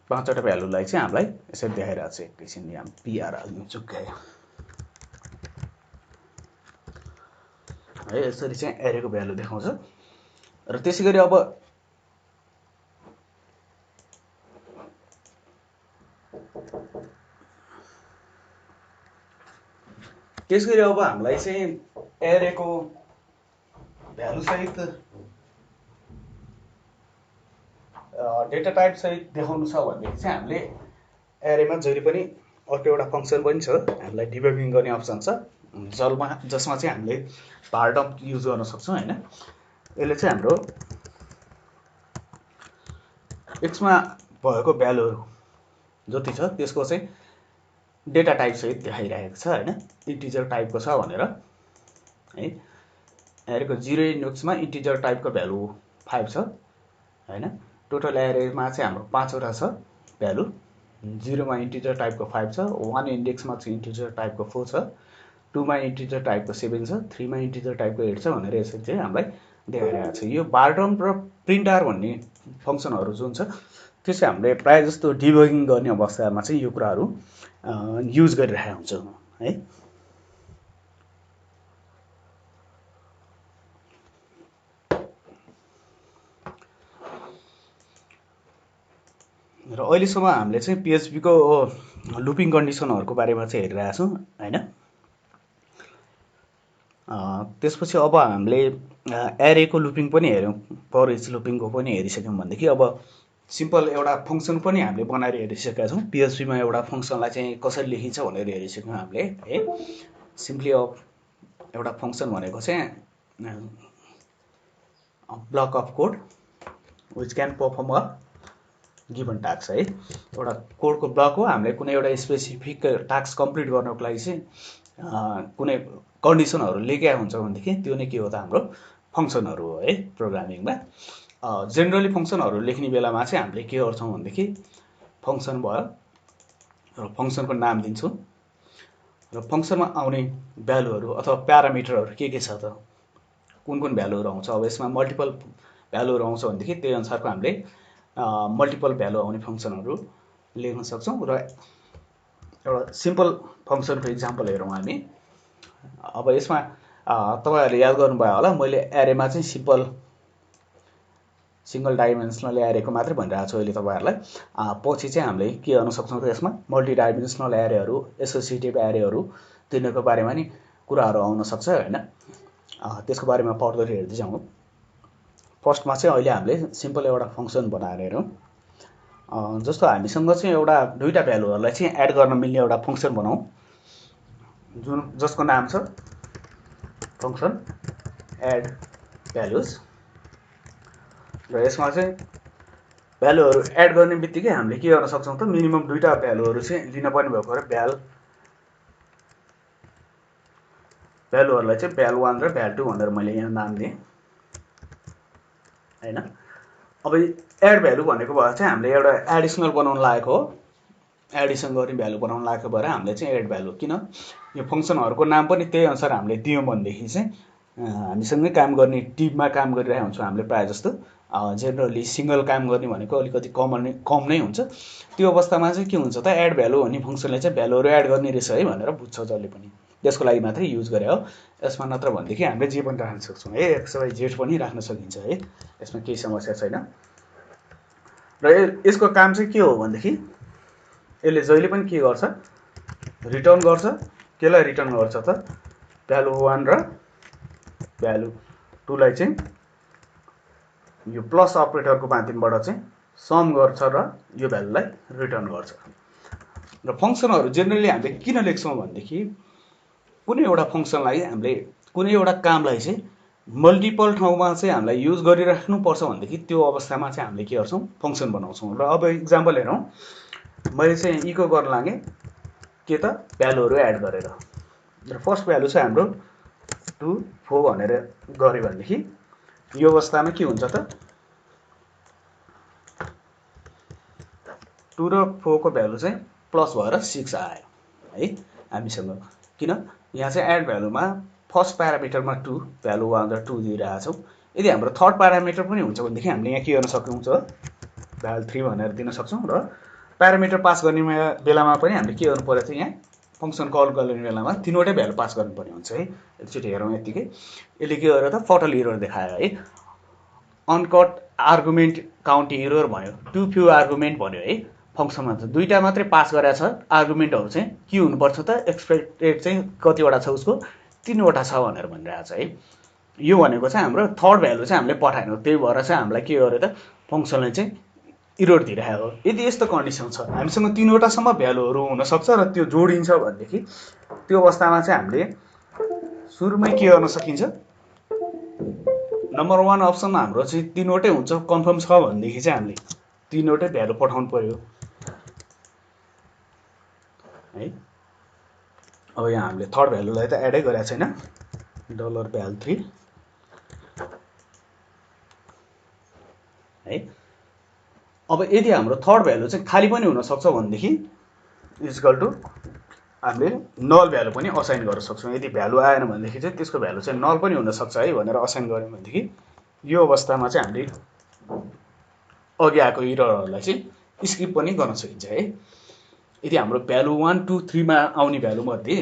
5वटा भ्यालुलाई चाहिँ हामीलाई यसरी देखाइरहेको छ। एकैछिन यहाँ पिआर हाल्नु चुक्कायो है। यसरी चाहिँ एरेको भ्यालु देखाउँछ र त्यसैगरी अब हामीलाई चाहिँ एरेको भ्यालु सहित डेटा टाइप सहित देखाउनु छ भनेदेखि चाहिँ हामीले एरेमा जहिले पनि अर्को एउटा फङ्सन पनि छ हामीलाई डिबगिङ गर्ने अप्सन छ जसमा चाहिँ हामीले भारडम्प युज गर्न सक्छौँ होइन। यसले चाहिँ हाम्रो एक्समा भएको भ्यालुहरू जति छ त्यसको चाहिँ डेटा टाइप सहित देखाइरहेको छ होइन। इन्टिजर टाइपको छ भनेर है। एरेको 0 इन्डेक्समा इन्टिजर टाइपको भ्यालु 5 छ होइन। टोटल एरेमा चाहिँ हाम्रो 5वटा छ भ्यालु 0 मा इन्टिजर टाइपको 5 छ, 1 इन्डेक्समा चाहिँ इन्टिजर टाइपको 4 छ, 2 मा इन्टिजर टाइपको 7 छ, 3 मा इन्टिजर टाइपको 8 छ भनेर यसरी चाहिँ हामीलाई देखाइरहेको छ। यो बारडम र प्रिन्टर भन्ने फङ्सनहरू जुन छ त्यो चाहिँ हामीले प्रायः जस्तो डिबगिङ गर्ने अवस्थामा चाहिँ यो कुराहरू युज गरिरहेका हुन्छौँ है। र अहिलेसम्म हामीले चाहिँ पिएचपीको लुपिङ कन्डिसनहरूको बारेमा चाहिँ हेरिरहेका छौँ होइन। त्यसपछि अब हामीले एरेको लुपिङ पनि हेऱ्यौँ, फर इच लुपिङको पनि हेरिसक्यौँ भनेदेखि अब सिम्पल एउटा फङ्सन पनि हामीले बनाएर हेरिसकेका छौँ। पिएचपीमा एउटा फङ्सनलाई चाहिँ कसरी लेखिन्छ भनेर हेरिसक्यौँ हामीले है। सिम्पली अब एउटा फङ्सन भनेको चाहिँ block of code which can perform a given task है। एउटा कोडको ब्लक हो, हामीले कुनै एउटा स्पेसिफिक टास्क कम्प्लिट गर्नको लागि चाहिँ कुनै कन्डिसनहरू लेखेका हुन्छ भनेदेखि त्यो नै के हो त हाम्रो फङ्सनहरू हो है प्रोग्रामिङमा। जेनरली फङ्सनहरू लेख्ने बेलामा चाहिँ हामीले के गर्छौँ भनेदेखि फङ्सन भयो र फङ्सनको नाम दिन्छौँ र फङ्सनमा आउने भ्यालुहरू अथवा प्यारामिटरहरू के छ त, कुन कुन भ्यालुहरू आउँछ। अब यसमा मल्टिपल भ्यालुहरू आउँछ भनेदेखि त्यही अनुसारको हामीले मल्टिपल भ्यालु आउने फङ्सनहरू लेख्न सक्छौँ। र एउटा सिम्पल फङ्सनको इक्जाम्पल हेरौँ हामी। अब यसमा तपाईँहरूले याद गर्नुभयो होला, मैले एरेमा चाहिँ सिङ्गल डाइमेन्सनल एरेको मात्रै भनिरहेको छु अहिले तपाईँहरूलाई। पछि चाहिँ हामीले के गर्न सक्छौँ त यसमा मल्टी डाइमेन्सनल एरेहरू, एसोसिएटिभ एरेहरू तिनीहरूको बारेमा नि कुराहरू आउन सक्छ होइन। त्यसको बारेमा फर्दर हेर्दै जाउँ। फर्स्टमा चाहिँ अहिले हामीले सिम्पल एउटा फङ्सन बनाएर हेरौँ। जस्तो हामीसँग चाहिँ एउटा दुईवटा भ्यालुहरूलाई चाहिँ एड गर्न मिल्ने एउटा फङ्सन बनाऊँ जसको नाम छ फङ्सन एड भ्यालुज। र यसमा चाहिँ भ्यालुहरू एड गर्ने बित्तिकै हामीले के गर्न सक्छौँ त मिनिमम दुईवटा भ्यालुहरू चाहिँ लिन पर्ने भएको र भ्यालुहरूलाई चाहिँ भ्याल1 र भ्याल2 भनेर मैले यहाँ नाम दिएँ होइन। अब एड भ्यालु भनेको भएर चाहिँ हामीले एउटा एडिसनल बनाउन लागेको हो, एडिसन गर्ने भ्यालु बनाउन लागेको भएर हामीले चाहिँ एड भ्यालु, किन यो फङ्सनहरूको नाम पनि त्यही अनुसार हामीले दियौँ भनेदेखि चाहिँ हामीसँगै काम गर्ने टिममा काम गरिरहेको हुन्छौँ हामीले प्रायः जस्तो। जेनरली सिङ्गल काम गर्ने भनेको अलिकति कम नै हुन्छ। त्यो अवस्थामा चाहिँ के हुन्छ त एड भ्यालु भन्ने फङ्सनले चाहिँ भ्यालुहरू एड गर्ने रहेछ है भनेर बुझ्छ जसले पनि, त्यसको लागि मात्रै युज गरे हो। यसमा नत्र भनेदेखि हामीले जे पनि राख्न सक्छौँ है, XYZ पनि राख्न सकिन्छ है, यसमा केही समस्या छैन। र यसको काम चाहिँ के हो भनेदेखि यसले जहिले पनि के गर्छ रिटर्न गर्छ। केलाई रिटर्न गर्छ त भ्यालु1 र भ्यालु2 लाई चाहिँ यो प्लस अपरेटरको माध्यमबाट चाहिँ सम गर्छ र यो भ्यालुलाई रिटर्न गर्छ। र फङ्सनहरू जेनरली हामीले किन लेख्छौँ भनेदेखि कुनै एउटा फङ्सनलाई हामीले कुनै एउटा कामलाई चाहिँ मल्टिपल ठाउँमा चाहिँ हामीलाई युज गरिराख्नुपर्छ भनेदेखि त्यो अवस्थामा चाहिँ हामीले के गर्छौँ फङ्सन बनाउँछौँ। र अब इक्जाम्पल हेरौँ, मैले चाहिँ इको गर्न लागेँ के त भ्यालुहरू एड गरेर। र फर्स्ट भ्यालु चाहिँ हाम्रो 2 4 भनेर गऱ्यो भनेदेखि यो अवस्थामा के हुन्छ त 2 र 4 को भ्यालु चाहिँ प्लस भएर 6 आयो है हामीसँग। किन यहाँ चाहिँ एड भ्यालुमा फर्स्ट प्यारामिटरमा 2 भ्यालु1 र 2 दिइरहेको छौँ। यदि हाम्रो थर्ड प्यारामिटर पनि हुन्छ भनेदेखि हामीले यहाँ के गर्न सक्नुहुन्छ भ्यालु3 भनेर दिन सक्छौँ। र प्यारामिटर पास गर्ने बेलामा पनि हामीले के गर्नु पर्यो त यहाँ फङ्सन कल गर्ने बेलामा तीनवटै भ्यालु पास गर्नुपर्ने हुन्छ है। एकचोटि हेरौँ यत्तिकै यसले के गर्यो त फटल एरर देखायो है, अनकट आर्गुमेन्ट काउन्टिङ एरर भयो, टु फ्यु आर्गुमेन्ट भन्यो है। फङ्सनमा त दुईवटा मात्रै पास गरेको छ, आर्गुमेन्टहरू चाहिँ के हुनुपर्छ त एक्सपेक्टेड चाहिँ कतिवटा छ उसको 3वटा छ भनेर भनिरहेको छ है। यो भनेको चाहिँ हाम्रो थर्ड भ्यालु चाहिँ हामीले पठाएनौँ, त्यही भएर चाहिँ हामीलाई के गर्यो त फङ्सनले चाहिँ इरर दिइरहेको हो। यदि यस्तो कन्डिसन छ हामीसँग 3वटासम्म भ्यालुहरू हुनसक्छ र त्यो जोडिन्छ भनेदेखि त्यो अवस्थामा चाहिँ हामीले सुरुमै के गर्न सकिन्छ नम्बर 1 अप्सनमा हाम्रो चाहिँ 3वटै हुन्छ कन्फर्म छ भनेदेखि चाहिँ हामीले 3वटै भ्यालु पठाउनु पर्यो है। अब यहाँ हामीले थर्ड भ्यालुलाई त एडै गरेको छैन, $val3 है। अब यदि हाम्रो थर्ड भ्यालु चाहिँ खाली पनि हुनसक्छ भनेदेखि इक्वल टु हामीले नल भ्यालु पनि असाइन गर्न सक्छौँ। यदि भ्यालु आएन भनेदेखि चाहिँ त्यसको भ्यालु चाहिँ नल पनि हुनसक्छ है भनेर असाइन गऱ्यौँ भनेदेखि यो अवस्थामा चाहिँ हामीले अघि आएको इररहरूलाई चाहिँ स्किप पनि गर्न सकिन्छ है। यदि हाम्रो भ्यालु 1 2 3 मा आउने भ्यालु मध्ये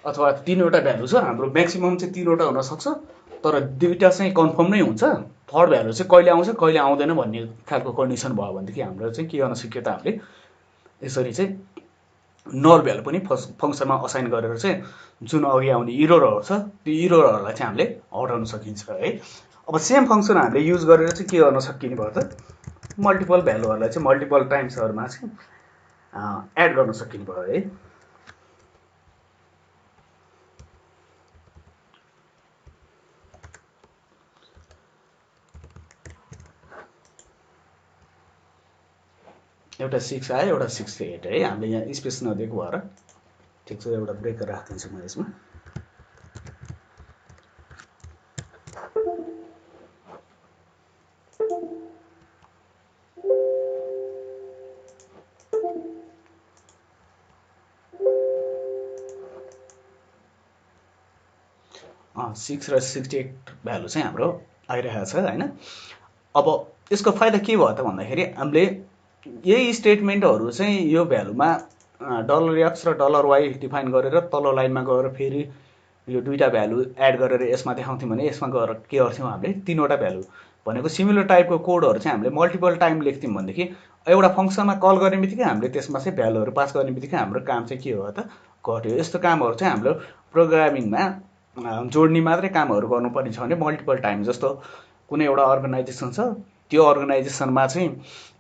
अथवा 3वटा भ्यालु छ, हाम्रो म्याक्सिमम चाहिँ 3वटा हुनसक्छ, तर 2टा चाहिँ कन्फर्म नै हुन्छ, थर्ड भ्यालु चाहिँ कहिले आउँछ कहिले आउँदैन भन्ने खालको कन्डिसन भयो भनेदेखि हाम्रो चाहिँ के गर्न सक्यो त हामीले यसरी चाहिँ नल भ्यालु पनि फङ्सनमा असाइन गरेर चाहिँ जुन अघि आउने इररहरू छ त्यो इररहरूलाई चाहिँ हामीले हटाउन सकिन्छ है। अब सेम फङ्सन हामीले युज गरेर चाहिँ के गर्न सकिने भयो त मल्टिपल भ्यालुहरूलाई चाहिँ मल्टिपल टाइम्सहरूमा चाहिँ एड गर्न सकिने भयो है। एउटा 6 आयो, एउटा 6 8 है। हामीले यहाँ स्पेस नदिएको भएर ठिक छ, एउटा ब्रेकर राखिदिन्छु म यसमा। सिक्स र 68 भ्यालु चाहिँ हाम्रो आइरहेको छ होइन। अब यसको फाइदा के भयो त भन्दाखेरि हामीले यही स्टेटमेन्टहरू चाहिँ यो भ्यालुमा $x र $y डिफाइन गरेर तल्लो लाइनमा गएर फेरि यो दुईटा भ्यालु एड गरेर यसमा देखाउँथ्यौँ भने यसमा गएर के गर्थ्यौँ हामीले 3वटा भ्यालु भनेको सिमिलर टाइपको कोडहरू चाहिँ हामीले मल्टिपल टाइम लेख्थ्यौँ भनेदेखि एउटा फङ्सनमा कल गर्ने बित्तिकै हामीले त्यसमा चाहिँ भ्यालुहरू पास गर्ने बित्तिकै हाम्रो काम चाहिँ के हो त घट्यो। यस्तो कामहरू चाहिँ हाम्रो प्रोग्रामिङमा जोड्ने मात्रै कामहरू गर्नुपर्ने छ भने मल्टिपल टाइम, जस्तो कुनै एउटा अर्गनाइजेसन छ, त्यो अर्गनाइजेसनमा चाहिँ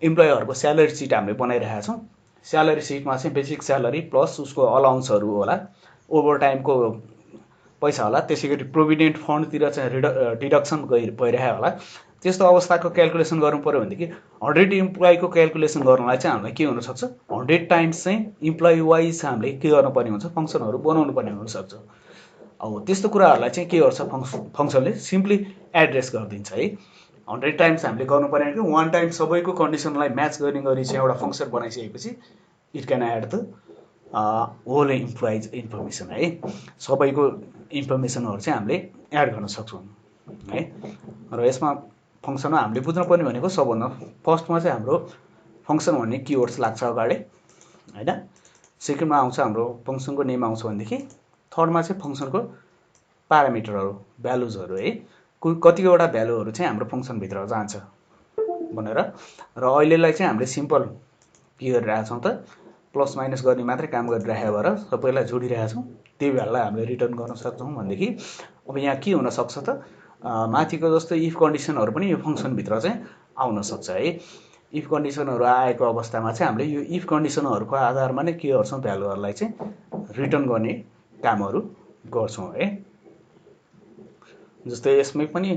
इम्प्लोइहरूको स्यालेरी सिट हामीले बनाइरहेका छौँ। स्यालेरी सिटमा चाहिँ बेसिक स्यालेरी प्लस उसको अलाउन्सहरू होला, ओभर टाइमको पैसा होला, त्यसै गरी प्रोभिडेन्ट फन्डतिर चाहिँ डिडक्सन भइरहेको होला। त्यस्तो अवस्थाको क्यालकुलेसन गर्नु पऱ्यो भनेदेखि 100 इम्प्लोइको क्यालकुलेसन गर्नलाई चाहिँ हामीलाई के हुनसक्छ 100 टाइम्स चाहिँ इम्प्लोइ वाइज हामीले के गर्नुपर्ने हुन्छ फङ्सनहरू बनाउनु पर्ने हुनसक्छ। अब त्यस्तो कुराहरूलाई चाहिँ के गर्छ फङ्सनले सिम्पली एड्रेस गरिदिन्छ है। 100 टाइम्स हामीले गर्नु पर्ने कि 1 टाइम सबैको कन्डिसनलाई म्याच गर्ने गरी चाहिँ एउटा फङ्सन बनाइसकेपछि it can add the whole employees information है। सबैको इन्फर्मेसनहरू चाहिँ हामीले एड गर्न सक्छौँ है। र यसमा फङ्सनमा हामीले बुझ्नुपर्ने भनेको सबभन्दा फर्स्टमा चाहिँ हाम्रो फङ्सन भन्ने किवर्ड्स लाग्छ अगाडि होइन। सेकेन्डमा आउँछ हाम्रो फङ्सनको नेम आउँछ भनेदेखि थर्डमा चाहिँ फङ्सनको प्यारामिटरहरू भ्यालुजहरू है, कतिवटा भ्यालुहरू चाहिँ हाम्रो फङ्सनभित्र जान्छ भनेर। र अहिलेलाई चाहिँ हामीले सिम्पल के गरिरहेको छौँ त प्लस माइनस गर्ने मात्रै काम गरिरहेको भएर सबैलाई जोडिरहेको छौँ, त्यही भ्यालुलाई हामीले रिटर्न गर्न सक्छौँ भनेदेखि अब यहाँ के हुनसक्छ त माथिको जस्तो इफ कन्डिसनहरू पनि यो फङ्सनभित्र चाहिँ आउन सक्छ है। इफ कन्डिसनहरू आएको अवस्थामा चाहिँ हामीले यो इफ कन्डिसनहरूको आधारमा नै के गर्छौँ भ्यालुहरूलाई चाहिँ रिटर्न गर्ने कामहरू गर्छौँ है। जस्तै यसमै पनि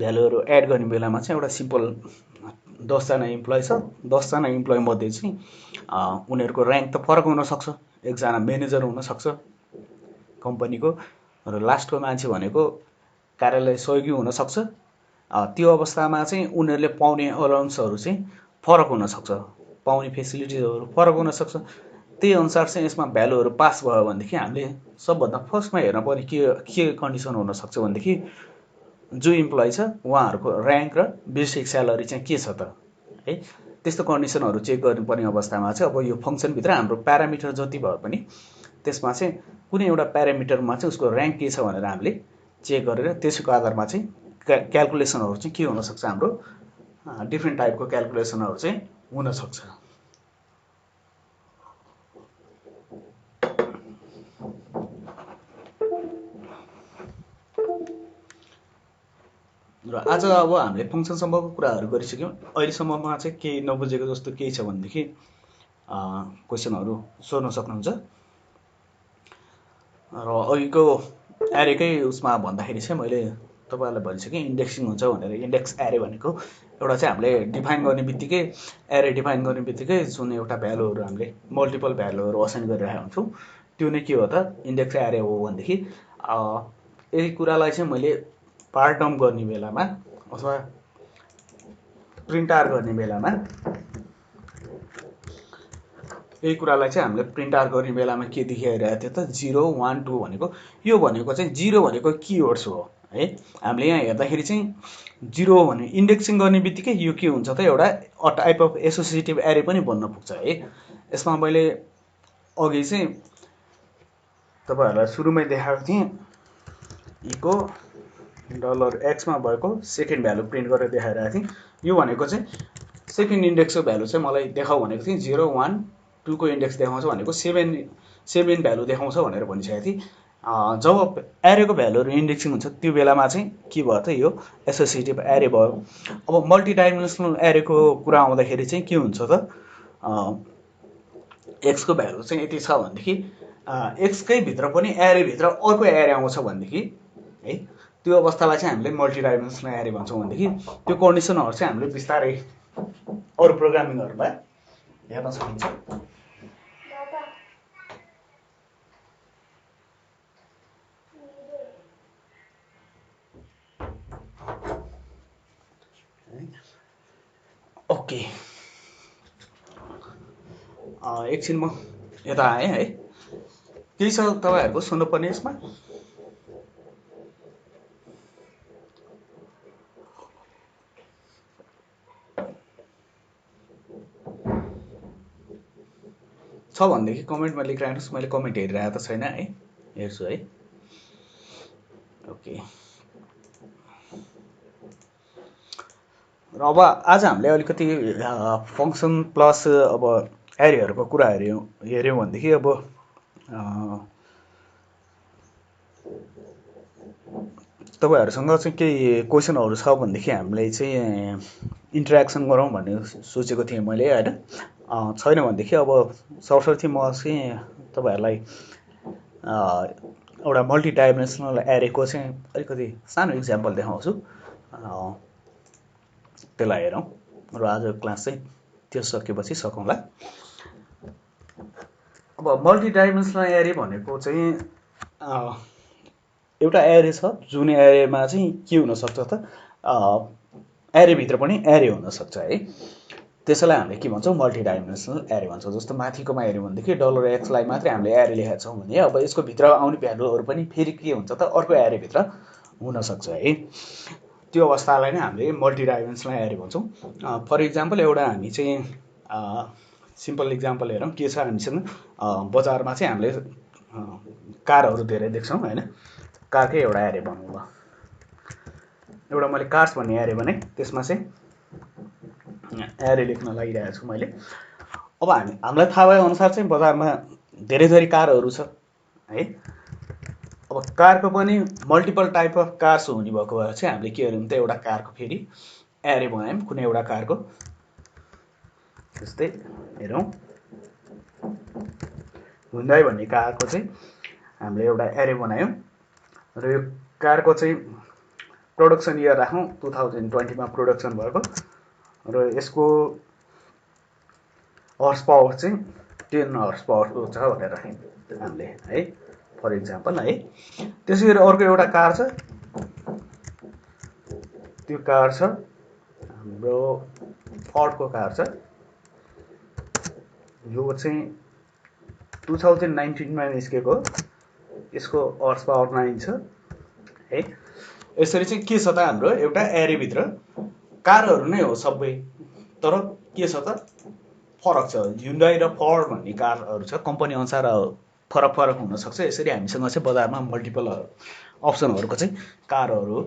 भ्यालुहरू एड गर्ने बेलामा चाहिँ एउटा सिम्पल 10 जना इम्प्लोइ छ, 10 जना इम्प्लोइ मध्ये चाहिँ उनीहरूको ऱ्याङ्क त फरक हुनसक्छ, एकजना म्यानेजर हुनसक्छ कम्पनीको र लास्टको मान्छे भनेको कार्यालय सहयोगी हुनसक्छ। त्यो अवस्थामा चाहिँ उनीहरूले पाउने अलाउन्सहरू चाहिँ फरक हुनसक्छ, पाउने फेसिलिटिजहरू फरक हुनसक्छ। त्यही अनुसार चाहिँ यसमा भ्यालुहरू पास भयो भनेदेखि हामीले सबभन्दा फर्स्टमा हेर्न पर्ने के कन्डिसन हुनसक्छ भनेदेखि जो इम्प्लोइ छ उहाँहरूको ऱ्याङ्क र बेसिक स्यालेरी चाहिँ के छ त है। त्यस्तो कन्डिसनहरू चेक गर्नुपर्ने अवस्थामा चाहिँ अब यो फङ्सनभित्र हाम्रो प्यारामिटर जति भए पनि त्यसमा चाहिँ कुनै एउटा प्यारामिटरमा चाहिँ उसको ऱ्याङ्क के छ भनेर हामीले चेक गरेर त्यसको आधारमा चाहिँ क्यालकुलेसनहरू चाहिँ के हुनसक्छ हाम्रो डिफ्रेन्ट टाइपको क्यालकुलेसनहरू चाहिँ हुनसक्छ। र आज अब हामीले फङ्सनसम्मको कुराहरू गरिसक्यौँ। अहिलेसम्ममा चाहिँ केही नबुझेको जस्तो केही छ भनेदेखि क्वेसनहरू सोध्न सक्नुहुन्छ। र अघिको एरेकै उसमा भन्दाखेरि चाहिँ मैले तपाईँहरूलाई भनिसकेँ इन्डेक्सिङ हुन्छ भनेर। इन्डेक्स एरे भनेको एउटा चाहिँ हामीले डिफाइन गर्ने बित्तिकै एरे डिफाइन गर्ने बित्तिकै जुन एउटा भ्यालुहरू हामीले मल्टिपल भ्यालुहरू असाइन गरिरहेका हुन्छौँ त्यो नै के हो त इन्डेक्स एरे हो भनेदेखि यही कुरालाई चाहिँ मैले पार्ट डम्प गर्ने बेलामा अथवा प्रिन्ट आर गर्ने बेलामा यही कुरालाई चाहिँ हामीले प्रिन्ट आउट गर्ने बेलामा के देखाइरहेको थियो त 0 1 2 भनेको यो भनेको चाहिँ 0 भनेको किवर्ड्स हो है। हामीले यहाँ हेर्दाखेरि चाहिँ 0 भने इन्डेक्सिङ गर्ने बित्तिकै यो के हुन्छ त एउटा टाइप अफ एसोसिएटिभ एरे पनि बन्न पुग्छ है। यसमा मैले अघि चाहिँ तपाईँहरूलाई सुरुमै देखाएको थिएँ इको $x मा भएको सेकेन्ड भ्यालु प्रिन्ट गरेर देखाइरहेको थिएँ। यो भनेको चाहिँ सेकेन्ड इन्डेक्सको भ्यालु चाहिँ मलाई देखाऊ भनेको थिएँ 0 1 2 को इन्डेक्स देखाउँछ भनेको 7 भ्यालु देखाउँछ भनेर भनिसकेको थिएँ। जब एरेको भ्यालुहरू इन्डेक्सिङ हुन्छ त्यो बेलामा चाहिँ के भयो त यो एसोसिएटिभ एरे भयो। अब मल्टिडाइमेन्सनल एरेको कुरा आउँदाखेरि चाहिँ के हुन्छ त एक्सको भ्यालु चाहिँ यति छ भनेदेखि एक्सकै भित्र पनि एरेभित्र अर्को एरे आउँछ भनेदेखि है त्यो अवस्थालाई चाहिँ हामीले मल्टिडाइमेन्सनल एरे भन्छौँ। भनेदेखि त्यो कन्डिसनहरू चाहिँ हामीले बिस्तारै अरू प्रोग्रामिङहरूमा हेर्न सकिन्छ। ओके एकछिन म यता आएँ है। केही छ तपाईँहरूको सुन्नुपर्ने यसमा? छ भनेदेखि कमेन्टमा लेखिराख्नुहोस्। मैले कमेन्ट हेरिरहेको त छैन है, हेर्छु है। ओके र अब आज हामीले अलिकति फङ्सन प्लस अब एरेहरूको कुरा हेऱ्यौँ भनेदेखि अब तपाईँहरूसँग चाहिँ केही क्वेसनहरू छ भनेदेखि हामीले चाहिँ इन्टरेक्सन गरौँ भन्ने सोचेको थिएँ मैले होइन। छैन भनेदेखि अब सरसर्ती म चाहिँ तपाईँहरूलाई एउटा मल्टिडाइमेन्सनल एरेको चाहिँ अलिकति सानो इक्जाम्पल देखाउँछु, त्यसलाई हेरौँ र आजको क्लास चाहिँ त्यो सकेपछि सकौँला। अब मल्टिडाइमेन्सनल एरे भनेको चाहिँ एउटा एरे छ जुन एरेमा चाहिँ के हुनसक्छ त एरेभित्र पनि एरे हुनसक्छ है। त्यसैलाई हामीले के भन्छौँ मल्टिडाइमेन्सनल एरे भन्छौँ। जस्तो माथिकोमा हेऱ्यौँ भनेदेखि $x लाई मात्रै हामीले एरे लेखेका छौँ भने अब यसको भित्र आउने भ्यालुहरू पनि फेरि के हुन्छ त अर्को एरेभित्र हुनसक्छ है। त्यो अवस्थालाई नै हामीले मल्टिडाइमेन्सनल एरे भन्छौँ। फर इक्जाम्पल एउटा हामी चाहिँ सिम्पल इक्जाम्पल हेरौँ के छ हामीसँग। बजारमा चाहिँ हामीले कारहरू धेरै देख्छौँ होइन। कारकै एउटा एरे बनाउँ ल। एउटा मैले कार्स भन्ने एरे बनाएँ, त्यसमा चाहिँ एरे लेख्न लागिरहेको छु मैले। अब हामीलाई थाहा भए अनुसार चाहिँ बजारमा धेरै थरी कारहरू छ है। अब कारको पनि मल्टिपल टाइप अफ कार्स हुने भएको भएर चाहिँ हामीले के गर्यौँ त एउटा कारको फेरि एरे बनायौँ कुनै एउटा कारको। जस्तै हेरौँ हुन्डाई भन्ने कारको चाहिँ हामीले एउटा एरे बनायौँ र यो कारको चाहिँ प्रोडक्सन इयर राखौँ 2020 मा प्रोडक्सन भएको र यसको हर्स पावर चाहिँ 10 हर्स पावरको छ भनेर राख्यौँ हामीले है, फर इक्जाम्पल है। त्यसै गरी अर्को एउटा कार छ, त्यो कार छ हाम्रो फोर्डको कार छ। यो चाहिँ 2019 मा निस्केको, यसको हर्स पावर 9 छ है। यसरी चाहिँ के छ त हाम्रो एउटा एरेभित्र कारहरू नै हो सबै, तर के छ त फरक छ। ह्युन्डाई र फोर्ड भन्ने कारहरू छ, कम्पनी अनुसार फरक फरक हुनसक्छ। यसरी हामीसँग चाहिँ बजारमा मल्टिपल अप्सनहरूको चाहिँ कारहरू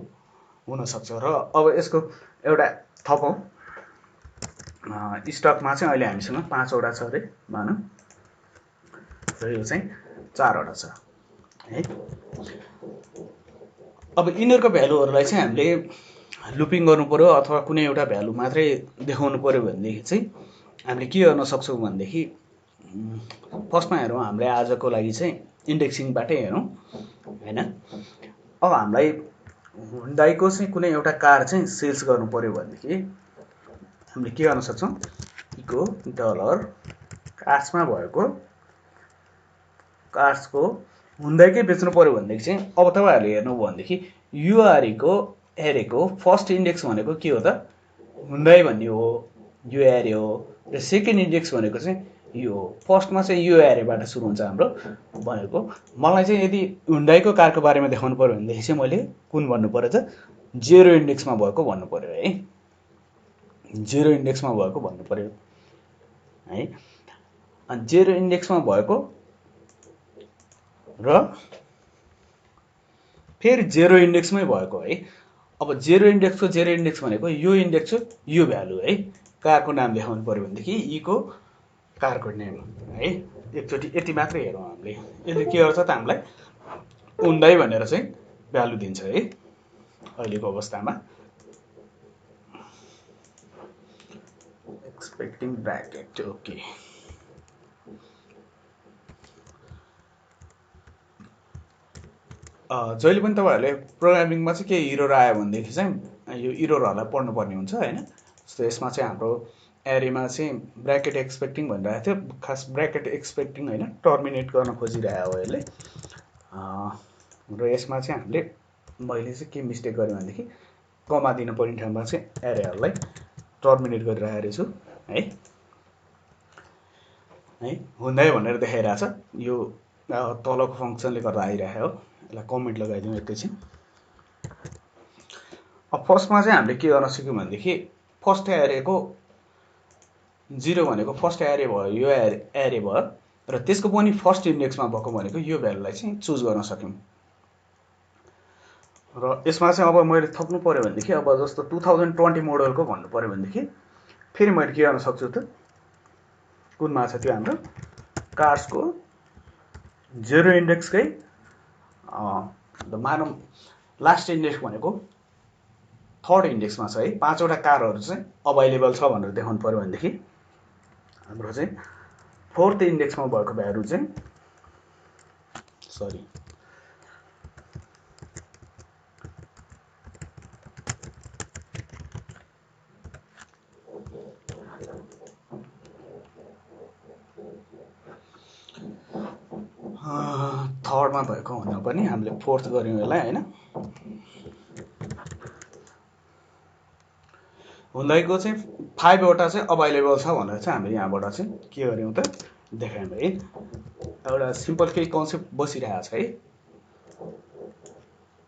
हुनसक्छ। र अब यसको एउटा थपौँ, स्टकमा चाहिँ अहिले हामीसँग 5 वटा छ अरे मानौँ, र यो चाहिँ 4 वटा छ है। अब यिनीहरूको भ्यालुहरूलाई चाहिँ हामीले लुपिङ गर्नु पर्यो अथवा कुनै एउटा भ्यालु मात्रै देखाउनु पर्यो भनेदेखि चाहिँ हामीले के गर्न सक्छौँ भनेदेखि फर्स्टमा हेरौँ, हामीले आजको लागि चाहिँ इन्डेक्सिङबाटै हेरौँ होइन। अब हामीलाई हुन्डाईको चाहिँ कुनै एउटा कार चाहिँ सेल्स गर्नु पर्यो भनेदेखि हामीले के गर्न सक्छौँ, इको डलर कार्समा भएको कार्सको हुन्डाईकै बेच्नु पर्यो भनेदेखि चाहिँ अब तपाईँहरूले हेर्नुभयो भनेदेखि युआरईको एरेको फर्स्ट इन्डेक्स भनेको के हो त हुन्डाई भन्ने हो, यो एरे हो। र सेकेन्ड इन्डेक्स भनेको चाहिँ यो फर्स्टमा चाहिँ यो एरेबाट सुरु हुन्छ हाम्रो भनेको। मलाई चाहिँ यदि हुन्डाईको कारको बारेमा देखाउनु पऱ्यो भनेदेखि चाहिँ मैले कुन भन्नु पऱ्यो त, 0 इन्डेक्समा भएको भन्नु पऱ्यो है, 0 इन्डेक्समा भएको भन्नु पऱ्यो है। अनि 0 इन्डेक्समा भएको र फेरि 0 इन्डेक्समै भएको है। अब 0 इन्डेक्सको 0 इन्डेक्स भनेको यो इन्डेक्स हो, यो भ्यालु है। कारको नाम लेखाउनु पऱ्यो भनेदेखि यीको कारको नेम है। एकचोटि यति मात्रै हेरौँ हामीले, यसले के गर्छ त हामीलाई हुन्डाई भनेर चाहिँ भ्यालु दिन्छ है अहिलेको अवस्थामा। Expecting bracket okay. जहिले पनि तपाईँहरूले प्रोग्रामिङमा चाहिँ के इरर आयो भनेदेखि चाहिँ यो इररहरूलाई पढ्नुपर्ने हुन्छ होइन। जस्तो यसमा चाहिँ हाम्रो एरेमा चाहिँ ब्राकेट एक्सपेक्टिङ भनिरहेको थियो, खास ब्राकेट एक्सपेक्टिङ होइन, टर्मिनेट गर्न खोजिरहेको हो यसले। र यसमा चाहिँ हामीले मैले चाहिँ के मिस्टेक गरेँ भनेदेखि कमा दिनुपर्ने ठाउँमा चाहिँ एरेहरूलाई टर्मिनेट गरिरहेको रहेछु है। हुँदै भनेर देखाइरहेछ, यो तलको फङ्सनले गर्दा आइरहेको हो। यसलाई कमेन्ट लगाइदिउँ एकैछिन। अब फर्स्टमा चाहिँ हामीले के गर्न सक्यौँ भनेदेखि फर्स्ट एरेको 0 भनेको फर्स्ट एरे भयो, यो एरे भयो र त्यसको पनि फर्स्ट इन्डेक्समा भएको भनेको यो भ्यालुलाई चाहिँ चुज गर्न सक्यौँ। र यसमा चाहिँ अब मैले थप्नु पऱ्यो भनेदेखि अब जस्तो 2020 मोडलको भन्नु पऱ्यो भनेदेखि फेरि मैले के गर्न सक्छु त, कुनमा छ त्यो हाम्रो कार्सको 0 इन्डेक्सकै मानौँ लास्ट इन्डेक्स भनेको 3rd इन्डेक्समा छ है। 5वटा कारहरू चाहिँ अभाइलेबल छ भनेर देखाउनु पऱ्यो भनेदेखि हाम्रो चाहिँ 4th इन्डेक्समा भएको भ्यालु चाहिँ सरी थर्डमा भएको हुन पनि हामीले 4th गऱ्यौँ यसलाई होइन। हुँदाइको चाहिँ 5वटा चाहिँ अभाइलेबल छ भनेर चाहिँ हामीले यहाँबाट चाहिँ के गऱ्यौँ त देखायौँ है। एउटा सिम्पल केही कन्सेप्ट बसिरहेको छ है।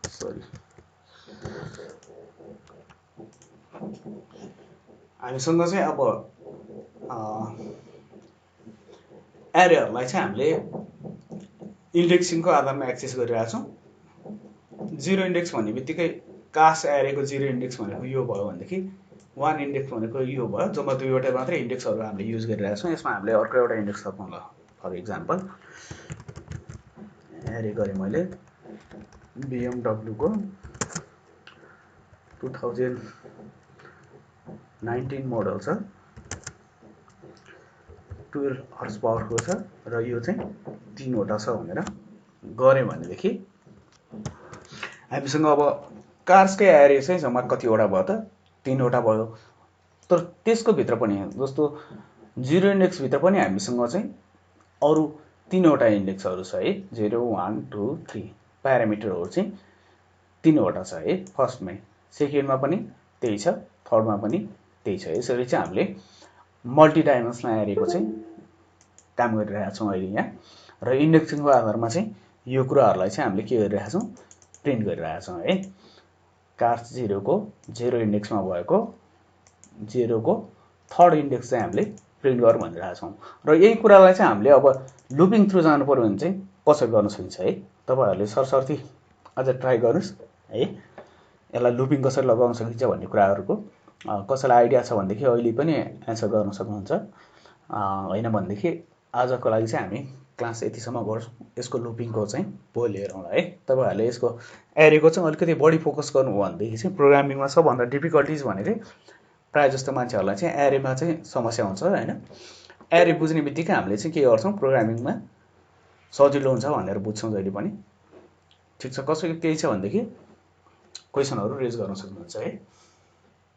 सरी, हामीसँग चाहिँ अब एरेहरूलाई चाहिँ हामीले इन्डेक्सिङको आधारमा एक्सेस गरिरहेको छौँ। 0 इन्डेक्स भन्ने बित्तिकै कास एरेको 0 इन्डेक्स भनेको यो भयो भनेदेखि 1 इन्डेक्स भनेको यो भयो। जम्मा 2वटा मात्रै इन्डेक्सहरू हामीले युज गरिरहेको छौँ। यसमा हामीले अर्को एउटा इन्डेक्स थप्नु ल। फर इक्जाम्पल एरे गरेँ मैले BMW को 2019 मोडल छ, 12 हर्स पावरको छ र यो चाहिँ 3वटा छ भनेर गऱ्यौँ भनेदेखि हामीसँग अब कार्सकै एरे चाहिँ जम्मा कतिवटा भयो त, 3वटा भयो। तर त्यसको भित्र पनि जस्तो 0 इन्डेक्स भित्र पनि हामीसँग चाहिँ अरू 3वटा इन्डेक्सहरू छ है। 0 1 2 3 प्यारामिटरहरू चाहिँ 3वटा छ है। फर्स्टमै, सेकेन्डमा पनि त्यही छ, थर्डमा पनि त्यही छ। यसरी चाहिँ हामीले मल्टिडाइमेन्सनल एरेको चाहिँ काम गरिरहेका छौँ अहिले यहाँ। र इन्डेक्सिङको आधारमा चाहिँ यो कुराहरूलाई चाहिँ हामीले के गरिरहेका छौँ, प्रिन्ट गरिरहेका छौँ है। कार्स 0 को 0 इन्डेक्समा भएको 0 को 3rd इन्डेक्स चाहिँ हामीले प्रिन्ट गरौँ भनिरहेका छौँ। र यही कुरालाई चाहिँ हामीले अब लुपिङ थ्रु जानु पर्यो भने चाहिँ कसरी गर्न सकिन्छ है। तपाईँहरूले सरसर्ती अझ ट्राई गर्नुहोस् है। यसलाई लुपिङ कसरी लगाउन सकिन्छ भन्ने कुराहरूको कसैलाई आइडिया छ भनेदेखि अहिले पनि एन्सर गर्न सक्नुहुन्छ। होइन भनेदेखि आजको लागि चाहिँ हामी क्लास यतिसम्म गर्छौँ। यसको लुपिङको चाहिँ भोलि हेरौँला है। तपाईँहरूले यसको एरेको चाहिँ अलिकति बढी फोकस गर्नु हो भनेदेखि चाहिँ प्रोग्रामिङमा सबभन्दा डिफिकल्टिज भनेकै प्रायः जस्तो मान्छेहरूलाई चाहिँ एरेमा चाहिँ समस्या हुन्छ होइन। एरे बुझ्ने बित्तिकै हामीले चाहिँ के गर्छौँ, प्रोग्रामिङमा सजिलो हुन्छ भनेर बुझ्छौँ जहिले पनि। ठिक छ, कसैको केही छ भनेदेखि क्वेसनहरू रेज गर्न सक्नुहुन्छ है।